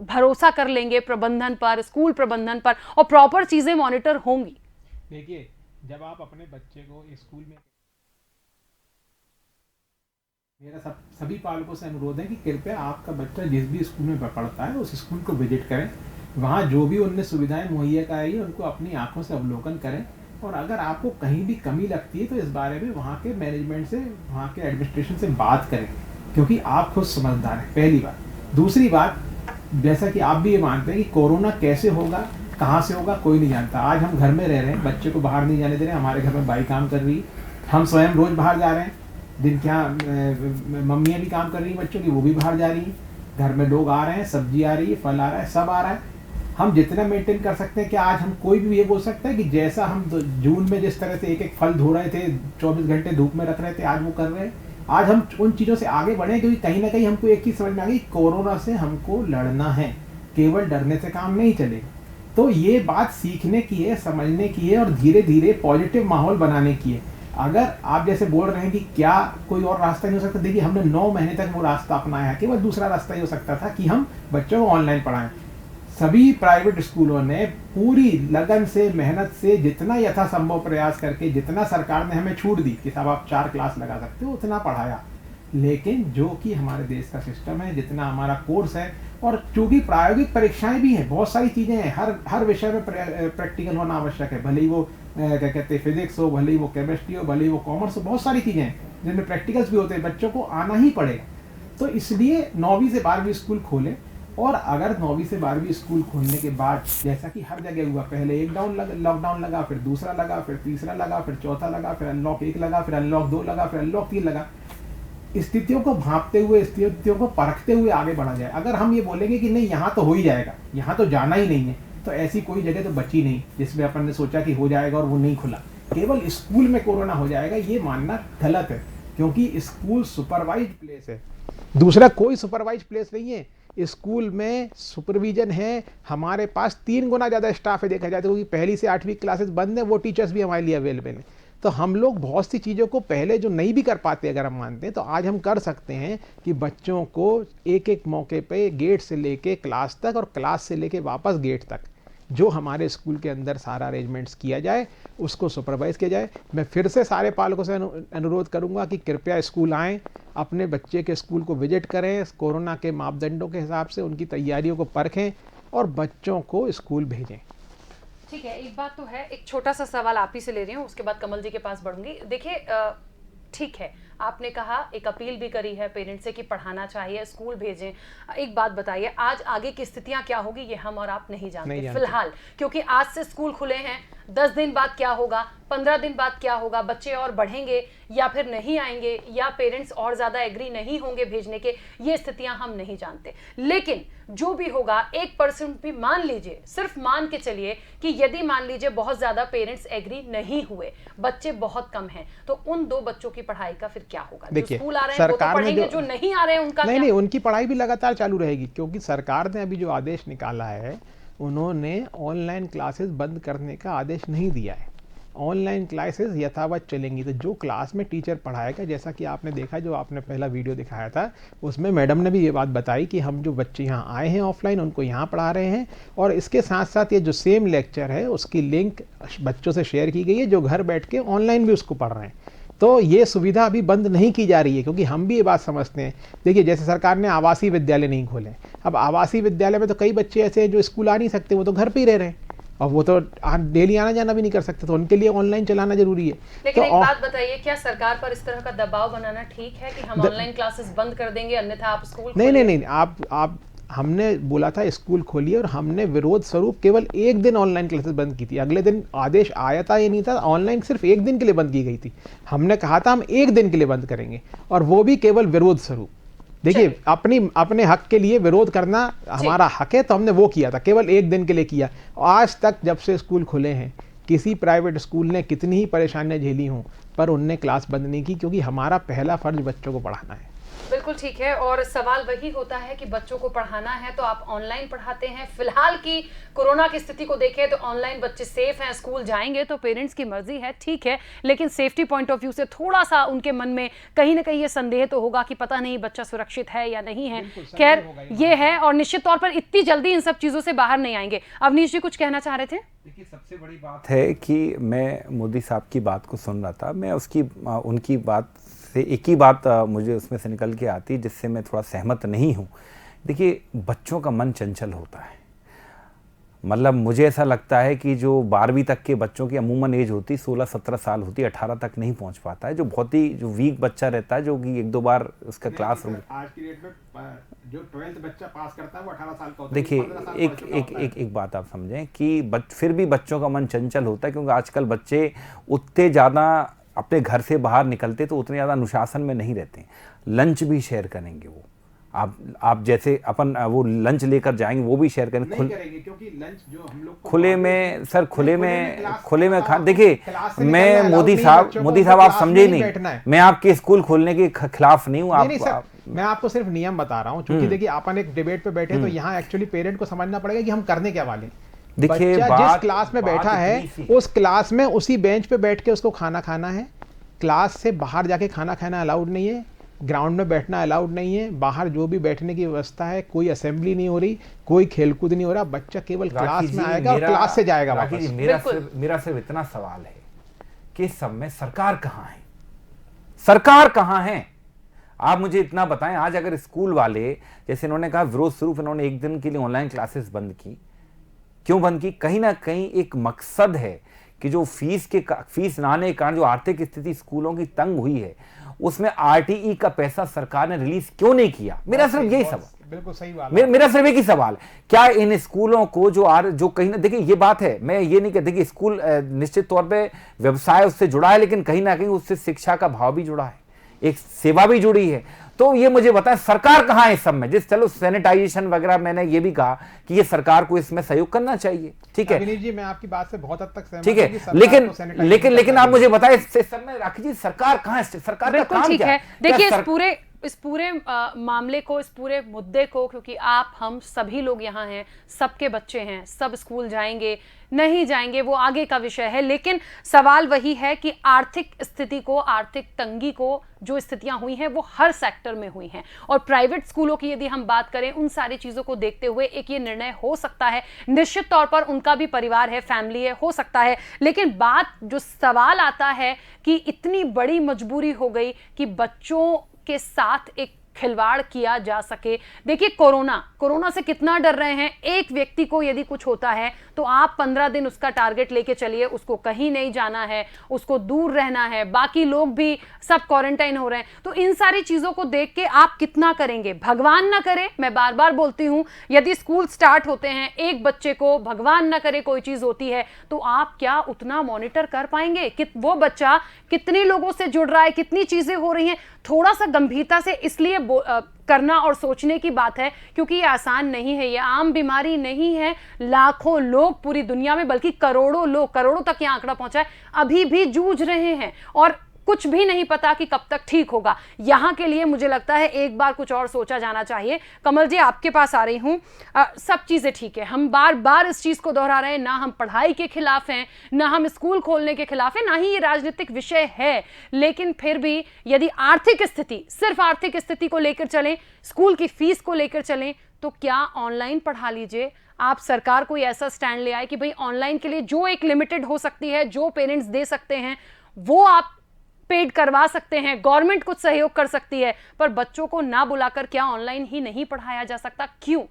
Speaker 1: भरोसा कर लेंगे प्रबंधन पर, स्कूल प्रबंधन पर, और प्रॉपर चीजें मॉनिटर होंगी?
Speaker 10: देखिए, जब आप अपने बच्चे को स्कूल में, मेरा सभी पालकों से अनुरोध है कि कृपया आपका बच्चा जिस भी स्कूल में पढ़ता है उस स्कूल को विजिट करें, वहाँ जो भी उनने सुविधाएं मुहैया कराई है उनको अपनी आंखों से अवलोकन करें, और अगर आपको कहीं भी कमी लगती है तो इस बारे में वहाँ के मैनेजमेंट से, वहाँ के एडमिनिस्ट्रेशन से बात करें, क्योंकि आप खुद समझदार हैं, पहली बात। दूसरी बात, जैसा कि आप भी ये मानते हैं कि कोरोना कैसे होगा, कहाँ से होगा, कोई नहीं जानता। आज हम घर में रह रहे हैं, बच्चे को बाहर नहीं जाने दे रहे हैं, हमारे घर में बाई काम कर रही, हम स्वयं रोज बाहर जा रहे हैं, दिन क्या मम्मियाँ भी काम कर रही हैं बच्चों की, वो भी बाहर जा रही हैं, घर में लोग आ रहे हैं, सब्जी आ रही है, फल आ रहा है, सब आ रहा है। हम जितना मेंटेन कर सकते हैं, क्या आज हम कोई भी ये बोल सकता है कि जैसा हम जून में जिस तरह से एक एक फल धो रहे थे, 24 घंटे धूप में रख रहे थे, आज वो कर रहे हैं? आज हम उन चीज़ों से आगे बढ़े, क्योंकि कहीं ना कहीं हमको एक चीज़ समझ में आ गई, कोरोना से हमको लड़ना है, केवल डरने से काम नहीं चलेगा। तो ये बात सीखने की है, समझने की है, और धीरे धीरे पॉजिटिव माहौल बनाने की है। अगर आप जैसे बोल रहे हैं कि क्या कोई और रास्ता नहीं हो सकता, देखिए, हमने 9 महीने तक वो रास्ता अपनाया है, केवल दूसरा रास्ता ही हो सकता था कि हम बच्चों को ऑनलाइन पढ़ाएं। सभी प्राइवेट स्कूलों ने पूरी लगन से, मेहनत से, जितना यथासंभव प्रयास करके, जितना सरकार ने हमें छूट दी कि साहब आप 4 क्लास लगा सकते हो, उतना पढ़ाया। लेकिन जो कि हमारे देश का सिस्टम है, जितना हमारा कोर्स है, और चूंकि प्रायोगिक परीक्षाएं भी हैं, बहुत सारी चीज़ें हैं, हर विषय में प्रैक्टिकल होना आवश्यक है, भले ही वो क्या कहते हैं फिजिक्स हो, भले ही वो केमिस्ट्री हो, भले ही वो कॉमर्स हो, बहुत सारी चीज़ें हैं जिनमें प्रैक्टिकल्स भी होते हैं, बच्चों को आना ही पड़ेगा। तो इसलिए 9वीं से 12वीं स्कूल खोलें, और अगर 9वीं से 12वीं स्कूल खोलने के बाद, जैसा कि हर जगह हुआ, पहले एक लॉकडाउन लगा, फिर दूसरा लगा, फिर तीसरा लगा, फिर चौथा लगा, फिर अनलॉक 1 लगा, फिर अनलॉक 2 लगा, फिर अनलॉक 3 लगा, स्थितियों को भांपते हुए, स्थितियों को परखते हुए आगे बढ़ा जाए। अगर हम ये बोलेंगे कि नहीं यहाँ तो हो ही जाएगा, यहाँ तो जाना ही नहीं है, तो ऐसी कोई जगह तो बची नहीं जिसमें अपन ने सोचा कि हो जाएगा और वो नहीं खुला। केवल स्कूल में कोरोना हो जाएगा, ये मानना गलत है, क्योंकि स्कूल सुपरवाइज्ड प्लेस है, दूसरा कोई सुपरवाइज्ड प्लेस नहीं है। स्कूल में सुपरविजन है, हमारे पास 3 गुना ज़्यादा स्टाफ है देखा जाए तो, क्योंकि पहली से 8वीं क्लासेस बंद है, वो टीचर्स भी हमारे लिए अवेलेबल हैं। तो हम लोग बहुत सी चीज़ों को पहले जो नहीं भी कर पाते, अगर हम मानते हैं, तो आज हम कर सकते हैं कि बच्चों को एक एक मौके पे गेट से लेके क्लास तक, और क्लास से लेके वापस गेट तक, जो हमारे स्कूल के अंदर सारा अरेंजमेंट्स किया जाए, उसको सुपरवाइज़ किया जाए। मैं फिर से सारे पालकों से अनुरोध करूंगा कि कृपया स्कूल आएँ, अपने बच्चे के स्कूल को विजिट करें, कोरोना के मापदंडों के हिसाब से उनकी तैयारियों को परखें और बच्चों को स्कूल भेजें।
Speaker 1: ठीक है, एक बात तो है, एक छोटा सा सवाल आप ही से ले रही हूँ, उसके बाद कमल जी के पास बढ़ूंगी। देखिए, ठीक है, आपने कहा, एक अपील भी करी है पेरेंट्स से कि पढ़ाना चाहिए, स्कूल भेजें। एक बात बताइए, आज आगे की स्थितियां क्या होगी ये हम और आप नहीं जानते फिलहाल, क्योंकि आज से स्कूल खुले हैं, 10 दिन बाद क्या होगा, 15 दिन बाद क्या होगा, बच्चे और बढ़ेंगे या फिर नहीं आएंगे, या पेरेंट्स और ज़्यादा एग्री नहीं होंगे भेजने के, ये स्थितियां हम नहीं जानते। लेकिन जो भी होगा, 1% भी मान लीजिए, सिर्फ मान के चलिए कि यदि मान लीजिए बहुत ज़्यादा पेरेंट्स एग्री नहीं हुए, बच्चे बहुत कम हैं, तो उन 2 बच्चों की पढ़ाई का फिर क्या होगा?
Speaker 11: देखिए,
Speaker 1: स्कूल आ रहे हैं वो तो पढ़ेंगे, जो नहीं आ रहे हैं उनका
Speaker 10: नहीं, उनकी पढ़ाई भी लगातार चालू रहेगी, क्योंकि सरकार ने अभी जो आदेश निकाला है, उन्होंने ऑनलाइन क्लासेस बंद करने का आदेश नहीं दिया है। ऑनलाइन क्लासेस यथावत चलेंगी। तो जो क्लास में टीचर पढ़ाएगा, जैसा कि आपने देखा, जो आपने पहला वीडियो दिखाया था, उसमें मैडम ने भी ये बात बताई कि हम जो बच्चे यहाँ आए हैं ऑफलाइन, उनको यहाँ पढ़ा रहे हैं, और इसके साथ साथ ये जो सेम लेक्चर है उसकी लिंक बच्चों से शेयर की गई है, जो घर बैठ के ऑनलाइन भी उसको पढ़ रहे हैं। तो ये सुविधा अभी बंद नहीं की जा रही है, क्योंकि हम भी ये बात समझते हैं। देखिए, जैसे सरकार ने आवासीय विद्यालय नहीं खोले, अब आवासीय विद्यालय में तो कई बच्चे ऐसे हैं जो स्कूल आ नहीं सकते, वो तो घर पे ही रह रहे हैं, और वो तो डेली आना जाना भी नहीं कर सकते, तो उनके लिए ऑनलाइन चलाना जरूरी है।
Speaker 1: लेकिन
Speaker 10: तो
Speaker 1: एक बात बताइए, क्या सरकार पर इस तरह का दबाव बनाना ठीक है कि हम ऑनलाइन क्लासेस बंद कर देंगे, अन्यथा आप स्कूल
Speaker 10: नहीं, आप हमने बोला था स्कूल खोलिए, और हमने विरोध स्वरूप केवल 1 दिन ऑनलाइन क्लासेस बंद की थी। अगले दिन आदेश आया था, ये नहीं था, ऑनलाइन सिर्फ 1 दिन के लिए बंद की गई थी। हमने कहा था हम 1 दिन के लिए बंद करेंगे, और वो भी केवल विरोध स्वरूप। देखिए, अपने हक के लिए विरोध करना हमारा हक है, तो हमने वो किया था, केवल 1 दिन के लिए किया। आज तक जब से स्कूल खुले हैं, किसी प्राइवेट स्कूल ने कितनी ही परेशानियां झेली हों, पर उनने क्लास बंद नहीं की, क्योंकि हमारा पहला फर्ज बच्चों को पढ़ाना है।
Speaker 1: बिल्कुल ठीक है। और सवाल वही होता है कि बच्चों को पढ़ाना है तो आप ऑनलाइन पढ़ाते हैं। फिलहाल की कोरोना की स्थिति को देखें तो ऑनलाइन बच्चे सेफ हैं, स्कूल जाएंगे तो पेरेंट्स की मर्जी है, ठीक है, लेकिन सेफ्टी पॉइंट ऑफ व्यू से थोड़ा सा उनके मन में कहीं ना कहीं ये संदेह तो होगा कि पता नहीं बच्चा सुरक्षित है या नहीं है। खैर ये है, और निश्चित तौर पर इतनी जल्दी इन सब चीजों से बाहर नहीं आएंगे। अवनीश जी कुछ कहना चाह रहे थे?
Speaker 14: देखिए, सबसे बड़ी बात है कि मैं मोदी साहब की बात को सुन रहा था, मैं उनकी बात से एक ही बात मुझे उसमें से निकल के आती जिससे मैं थोड़ा सहमत नहीं हूँ। देखिए, बच्चों का मन चंचल होता है। मतलब मुझे ऐसा लगता है कि जो 12वीं तक के बच्चों की अमूमन एज होती 16-17 साल होती, 18 तक नहीं पहुँच पाता है। जो बहुत ही जो वीक बच्चा रहता है, जो कि 1-2 बार उसका क्लास रूम,
Speaker 10: आज की डेट में जो 12th बच्चा पास करता है वो 18 साल का होता है।
Speaker 14: देखिए, एक बात आप समझें कि फिर भी बच्चों का मन चंचल होता है, क्योंकि आजकल बच्चे उतने ज़्यादा अपने घर से बाहर निकलते तो उतने ज़्यादा अनुशासन में नहीं रहते। लंच भी शेयर करेंगे वो, आप जैसे अपन वो लंच लेकर जाएंगे वो भी शेयर करेंगे,
Speaker 10: क्योंकि लंच जो हम लोग
Speaker 14: खुले में, सर खुले में खा। देखिए, मैं मोदी साहब आप समझे ही नहीं, मैं आपके स्कूल खोलने के खिलाफ नहीं हूँ।
Speaker 10: मैं आपको सिर्फ नियम बता रहा हूँ, क्योंकि देखिए अपन एक डिबेट पे बैठे तो यहाँ एक्चुअली पेरेंट को समझना पड़ेगा कि हम करने क्या वाले।
Speaker 14: देखिए,
Speaker 10: जिस क्लास में बैठा है उस क्लास में उसी बेंच पे बैठ के उसको खाना खाना है। क्लास से बाहर जाके खाना खाना अलाउड नहीं है, ग्राउंड में बैठना अलाउड नहीं है। बाहर जो भी बैठने की व्यवस्था है, कोई असेंबली नहीं हो रही, कोई खेलकूद नहीं हो रहा, बच्चा केवल क्लास में आएगा और क्लास से जाएगा वापस।
Speaker 14: मेरा सिर्फ इतना सवाल है कि सब में सरकार कहाँ है? सरकार कहाँ है? आप मुझे इतना बताएं। आज अगर स्कूल वाले, जैसे इन्होंने कहा विरोध स्वरूप इन्होंने एक दिन के लिए ऑनलाइन क्लासेस बंद की, क्यों बंद की? कहीं ना कहीं एक मकसद है कि जो फीस ना आने के कारण जो आर्थिक स्थिति स्कूलों की तंग हुई है, उसमें आरटीई का पैसा सरकार ने रिलीज क्यों नहीं किया? मेरा सिर्फ यही सवाल,
Speaker 10: बिल्कुल सही बात,
Speaker 14: मेरा सिर्फ एक ही सवाल, क्या इन स्कूलों को जो कहीं ना, देखिए ये बात है, मैं ये नहीं कहती कि स्कूल निश्चित तौर पे व्यवसाय उससे जुड़ा है, लेकिन कहीं ना कहीं उससे शिक्षा का भाव भी जुड़ा है, एक सेवा भी जुड़ी है। तो ये मुझे बताएं, सरकार कहाँ है इस सब में? चलो सैनिटाइजेशन वगैरह, मैंने ये भी कहा कि ये सरकार को इसमें सहयोग करना चाहिए, ठीक है
Speaker 10: अविनीश जी, मैं आपकी बात से बहुत हद तक सहमत
Speaker 14: ठीक है, लेकिन आप मुझे बताएं इस सब में राखी जी सरकार कहाँ है? सरकार का काम क्या है?
Speaker 1: देखिए, इस पूरे मामले को, इस पूरे मुद्दे को, क्योंकि आप हम सभी लोग यहाँ हैं, सबके बच्चे हैं, सब स्कूल जाएंगे नहीं जाएंगे वो आगे का विषय है, लेकिन सवाल वही है कि आर्थिक स्थिति को, आर्थिक तंगी को जो स्थितियां हुई हैं वो हर सेक्टर में हुई हैं, और प्राइवेट स्कूलों की यदि हम बात करें, उन सारी चीजों को देखते हुए एक ये निर्णय हो सकता है। निश्चित तौर पर उनका भी परिवार है, फैमिली है, हो सकता है, लेकिन बात जो सवाल आता है कि इतनी बड़ी मजबूरी हो गई कि बच्चों के साथ एक खिलवाड़ किया जा सके। देखिए, कोरोना से कितना डर रहे हैं। एक व्यक्ति को यदि कुछ होता है तो आप 15 दिन उसका टारगेट लेके चलिए, उसको कहीं नहीं जाना है, उसको दूर रहना है, बाकी लोग भी सब क्वारंटाइन हो रहे हैं। तो इन सारी चीजों को देख के आप कितना करेंगे? भगवान ना करे, मैं बार बार बोलती हूं, यदि स्कूल स्टार्ट होते हैं, एक बच्चे को भगवान ना करे कोई चीज होती है, तो आप क्या उतना मॉनिटर कर पाएंगे कि वो बच्चा कितने लोगों से जुड़ रहा है, कितनी चीजें हो रही हैं? थोड़ा सा गंभीरता से इसलिए करना और सोचने की बात है क्योंकि ये आसान नहीं है, ये आम बीमारी नहीं है। लाखों लोग पूरी दुनिया में, बल्कि करोड़ों लोग, करोड़ों तक ये आंकड़ा पहुंचा है, अभी भी जूझ रहे हैं और कुछ भी नहीं पता कि कब तक ठीक होगा। यहां के लिए मुझे लगता है एक बार कुछ और सोचा जाना चाहिए। कमल जी, आपके पास आ रही हूं। सब चीजें ठीक है, हम बार बार इस चीज को दोहरा रहे हैं, ना हम पढ़ाई के खिलाफ हैं, ना हम स्कूल खोलने के खिलाफ हैं, ना ही ये राजनीतिक विषय है, लेकिन फिर भी यदि आर्थिक स्थिति, सिर्फ आर्थिक स्थिति को लेकर चलें, स्कूल की फीस को लेकर चलें, तो क्या ऑनलाइन पढ़ा लीजिए। आप सरकार कोई ऐसा स्टैंड ले आए कि भाई ऑनलाइन के लिए जो एक लिमिटेड हो सकती है, जो पेरेंट्स दे सकते हैं वो आप पेड करवा सकते हैं, गवर्नमेंट कुछ सहयोग कर सकती है, पर बच्चों को ना बुलाकर क्या ऑनलाइन ही नहीं पढ़ाया जा सकता? क्यों?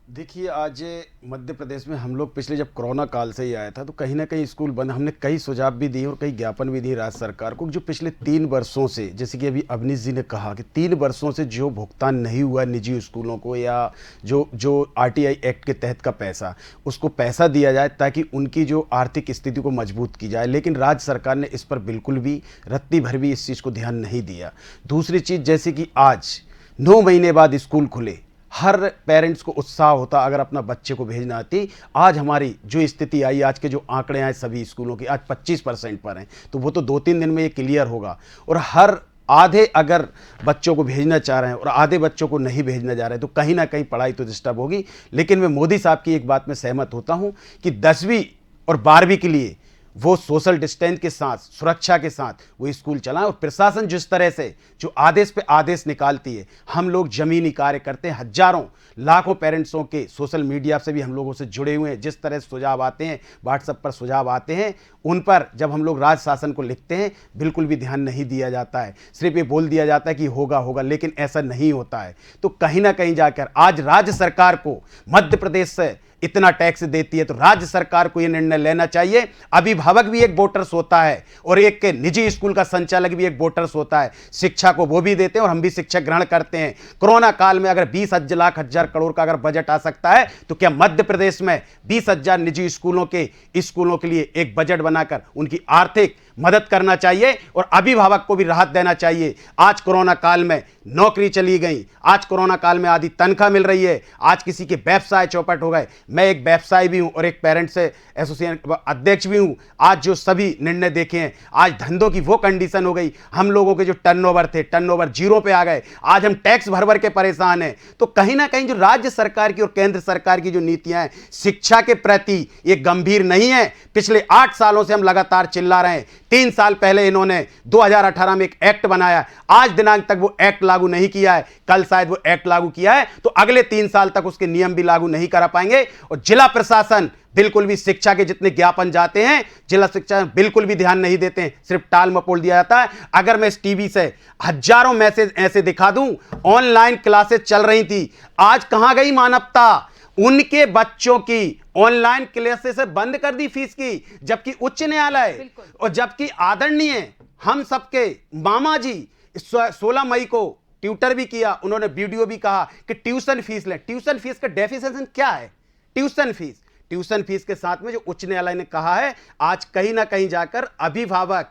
Speaker 11: देखिए, आज मध्य प्रदेश में हम लोग पिछले जब कोरोना काल से ही आया था तो कहीं ना कहीं स्कूल बंद, हमने कई सुझाव भी दिए और कई ज्ञापन भी दिए राज्य सरकार को, जो पिछले 3 वर्षों से, जैसे कि अभी अवनीश जी ने कहा कि 3 वर्षों से जो भुगतान नहीं हुआ निजी स्कूलों को, या जो आरटीआई एक्ट के तहत का पैसा, उसको पैसा दिया जाए ताकि उनकी जो आर्थिक स्थिति को मजबूत की जाए, लेकिन राज्य सरकार ने इस पर बिल्कुल भी रत्ती भर भी इस चीज़ को ध्यान नहीं दिया। दूसरी चीज़, जैसे कि आज 9 महीने बाद स्कूल खुले, हर पेरेंट्स को उत्साह होता अगर अपना बच्चे को भेजना आती। आज हमारी जो स्थिति आई, आज के जो आंकड़े आए सभी स्कूलों के, आज 25% पर हैं, तो वो तो 2-3 दिन में ये क्लियर होगा। और हर आधे अगर बच्चों को भेजना चाह रहे हैं और आधे बच्चों को नहीं भेजना जा रहे हैं, तो कहीं ना कहीं पढ़ाई तो डिस्टर्ब होगी। लेकिन मैं मोदी साहब की एक बात में सहमत होता हूं कि 10वीं और 12वीं के लिए वो सोशल डिस्टेंस के साथ, सुरक्षा के साथ वो स्कूल चलाएं। और प्रशासन जिस तरह से जो आदेश पे आदेश निकालती है, हम लोग जमीनी कार्य करते हैं, हजारों लाखों पेरेंट्सों के सोशल मीडिया से भी हम लोगों से जुड़े हुए हैं। जिस तरह से सुझाव आते हैं, व्हाट्सएप पर सुझाव आते हैं, उन पर जब हम लोग राज्य शासन को लिखते हैं बिल्कुल भी ध्यान नहीं दिया जाता है। सिर्फ ये बोल दिया जाता है कि होगा होगा, लेकिन ऐसा नहीं होता है। तो कहीं ना कहीं जाकर आज राज्य सरकार को मध्य प्रदेश से इतना टैक्स देती है, तो राज्य सरकार को यह निर्णय लेना चाहिए। अभिभावक भी एक वोटर्स होता है और एक निजी स्कूल का संचालक भी एक वोटर्स होता है। शिक्षा को वो भी देते हैं और हम भी शिक्षा ग्रहण करते हैं। कोरोना काल में अगर 20 लाख हजार करोड़ का अगर बजट आ सकता है, तो क्या मध्य प्रदेश में 20,000 निजी स्कूलों के लिए एक बजट बनाकर उनकी आर्थिक मदद करना चाहिए और अभिभावक को भी राहत देना चाहिए। आज कोरोना काल में नौकरी चली गई, आज कोरोना काल में आधी तनख्वाह मिल रही है, आज किसी के व्यवसाय चौपट हो गए। मैं एक व्यवसायी भी हूं और एक पेरेंट्स एसोसिएशन अध्यक्ष भी हूं। आज जो सभी निर्णय देखे हैं, आज धंधों की वो कंडीशन हो गई, हम लोगों के जो टर्नओवर थे, टर्नओवर जीरो पे आ गए। आज हम टैक्स भर भर के परेशान हैं। तो कहीं ना कहीं जो राज्य सरकार की और केंद्र सरकार की जो नीतियां हैं शिक्षा के प्रति, ये गंभीर नहीं है। पिछले 8 सालों से हम लगातार चिल्ला रहे हैं। 3 साल पहले इन्होंने 2018 में एक एक्ट बनाया, आज दिनांक तक वो एक्ट लागू नहीं किया है। कल शायद वो एक्ट लागू किया है, तो अगले 3 साल तक उसके नियम भी लागू नहीं करा पाएंगे। और जिला प्रशासन बिल्कुल भी शिक्षा के जितने ज्ञापन जाते हैं, जिला शिक्षा बिल्कुल भी ध्यान नहीं देते हैं, सिर्फ टाल मपोल दिया जाता है। अगर मैं इस टीवी से हजारों मैसेज ऐसे दिखा दूं, ऑनलाइन क्लासेस चल रही थी, आज कहां गई मानवता? उनके बच्चों की ऑनलाइन क्लासेस बंद कर दी फीस की, जबकि उच्च न्यायालय और जबकि आदरणीय हम सबके मामा जी 16 मई को ट्विटर भी किया, उन्होंने वीडियो भी कहा कि ट्यूशन फीस लें। ट्यूशन फीस का डेफिनेशन क्या है? ट्यूशन फीस के साथ में जो उच्च न्यायालय ने कहा है, आज कहीं ना कहीं जाकर अभिभावक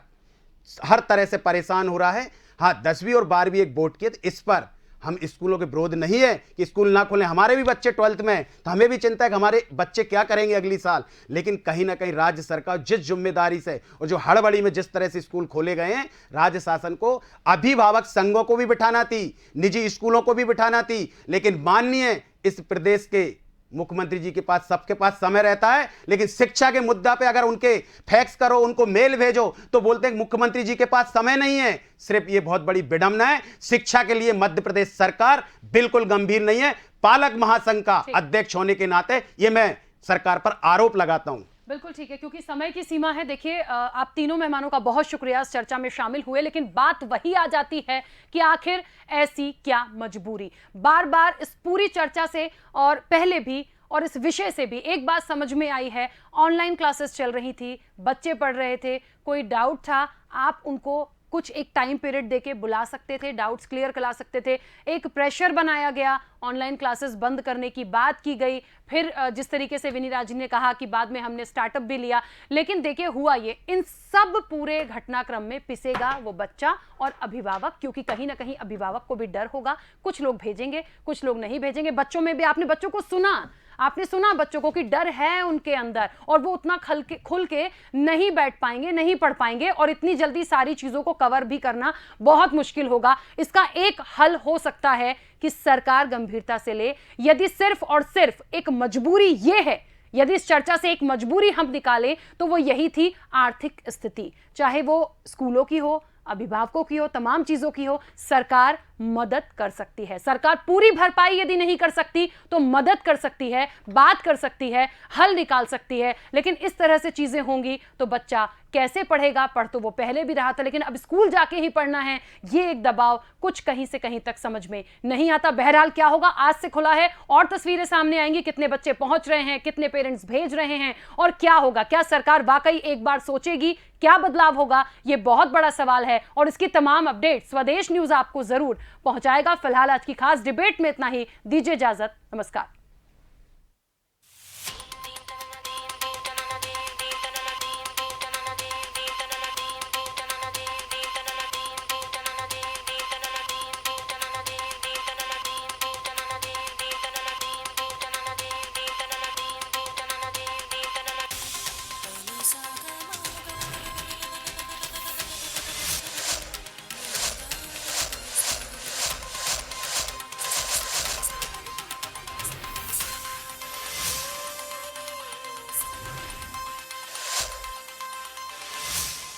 Speaker 11: हर तरह से परेशान हो रहा है। हाँ, 10वीं और 12वीं एक बोर्ड की, इस पर हम स्कूलों के विरोध नहीं है कि स्कूल ना खोलें। हमारे भी बच्चे 12th में, तो हमें भी चिंता है कि हमारे बच्चे क्या करेंगे अगली साल। लेकिन कहीं ना कहीं राज्य सरकार जिस जिम्मेदारी से और जो हड़बड़ी में जिस तरह से स्कूल खोले गए हैं, राज्य शासन को अभिभावक संघों को भी बिठाना थी, निजी स्कूलों को भी बिठाना थी। लेकिन माननीय इस प्रदेश के मुख्यमंत्री जी के पास, सबके पास समय रहता है, लेकिन शिक्षा के मुद्दा पे अगर उनके फैक्स करो, उनको मेल भेजो, तो बोलते हैं मुख्यमंत्री जी के पास समय नहीं है। सिर्फ ये बहुत बड़ी विडंबना है। शिक्षा के लिए मध्य प्रदेश सरकार बिल्कुल गंभीर नहीं है। पालक महासंघ का अध्यक्ष होने के नाते ये मैं सरकार पर आरोप लगाता हूं।
Speaker 1: बिल्कुल ठीक है, क्योंकि समय की सीमा है। देखिए, आप तीनों मेहमानों का बहुत शुक्रिया इस चर्चा में शामिल हुए, लेकिन बात वही आ जाती है कि आखिर ऐसी क्या मजबूरी? बार बार इस पूरी चर्चा से और पहले भी और इस विषय से भी एक बात समझ में आई है। ऑनलाइन क्लासेस चल रही थी, बच्चे पढ़ रहे थे, कोई डाउट था, आप उनको कुछ एक टाइम पीरियड देके बुला सकते थे, डाउट्स क्लियर करा सकते थे। एक प्रेशर बनाया गया, ऑनलाइन क्लासेस बंद करने की बात की गई। फिर जिस तरीके से विनी राजी ने कहा कि बाद में हमने स्टार्टअप भी लिया, लेकिन देखिए हुआ ये, इन सब पूरे घटनाक्रम में पिसेगा वो बच्चा और अभिभावक, क्योंकि कहीं ना कहीं अभिभावक को भी डर होगा। कुछ लोग भेजेंगे, कुछ लोग नहीं भेजेंगे। बच्चों में भी आपने बच्चों को सुना, आपने सुना बच्चों को कि डर है उनके अंदर, और वो उतना खुल के नहीं बैठ पाएंगे, नहीं पढ़ पाएंगे, और इतनी जल्दी सारी चीजों को कवर भी करना बहुत मुश्किल होगा। इसका एक हल हो सकता है कि सरकार गंभीरता से ले। यदि सिर्फ और सिर्फ एक मजबूरी ये है, यदि इस चर्चा से एक मजबूरी हम निकालें, तो वो यही थी आर्थिक स्थिति, चाहे वो स्कूलों की हो, अभिभावकों की हो, तमाम चीजों की हो। सरकार मदद कर सकती है। सरकार पूरी भरपाई यदि नहीं कर सकती तो मदद कर सकती है, बात कर सकती है, हल निकाल सकती है। लेकिन इस तरह से चीजें होंगी तो बच्चा कैसे पढ़ेगा? पढ़ तो वो पहले भी रहा था, लेकिन अब स्कूल जाके ही पढ़ना है, ये एक दबाव कुछ कहीं से कहीं तक समझ में नहीं आता। बहरहाल क्या होगा, आज से खुला है और तस्वीरें सामने आएंगी, कितने बच्चे पहुंच रहे हैं, कितने पेरेंट्स भेज रहे हैं, और क्या होगा। क्या सरकार वाकई एक बार सोचेगी? क्या बदलाव होगा? ये बहुत बड़ा सवाल है, और इसकी तमाम अपडेट स्वदेश न्यूज आपको जरूर पहुंचाएगा। फिलहाल आज की खास डिबेट में इतना ही। दीजिए इजाजत, नमस्कार।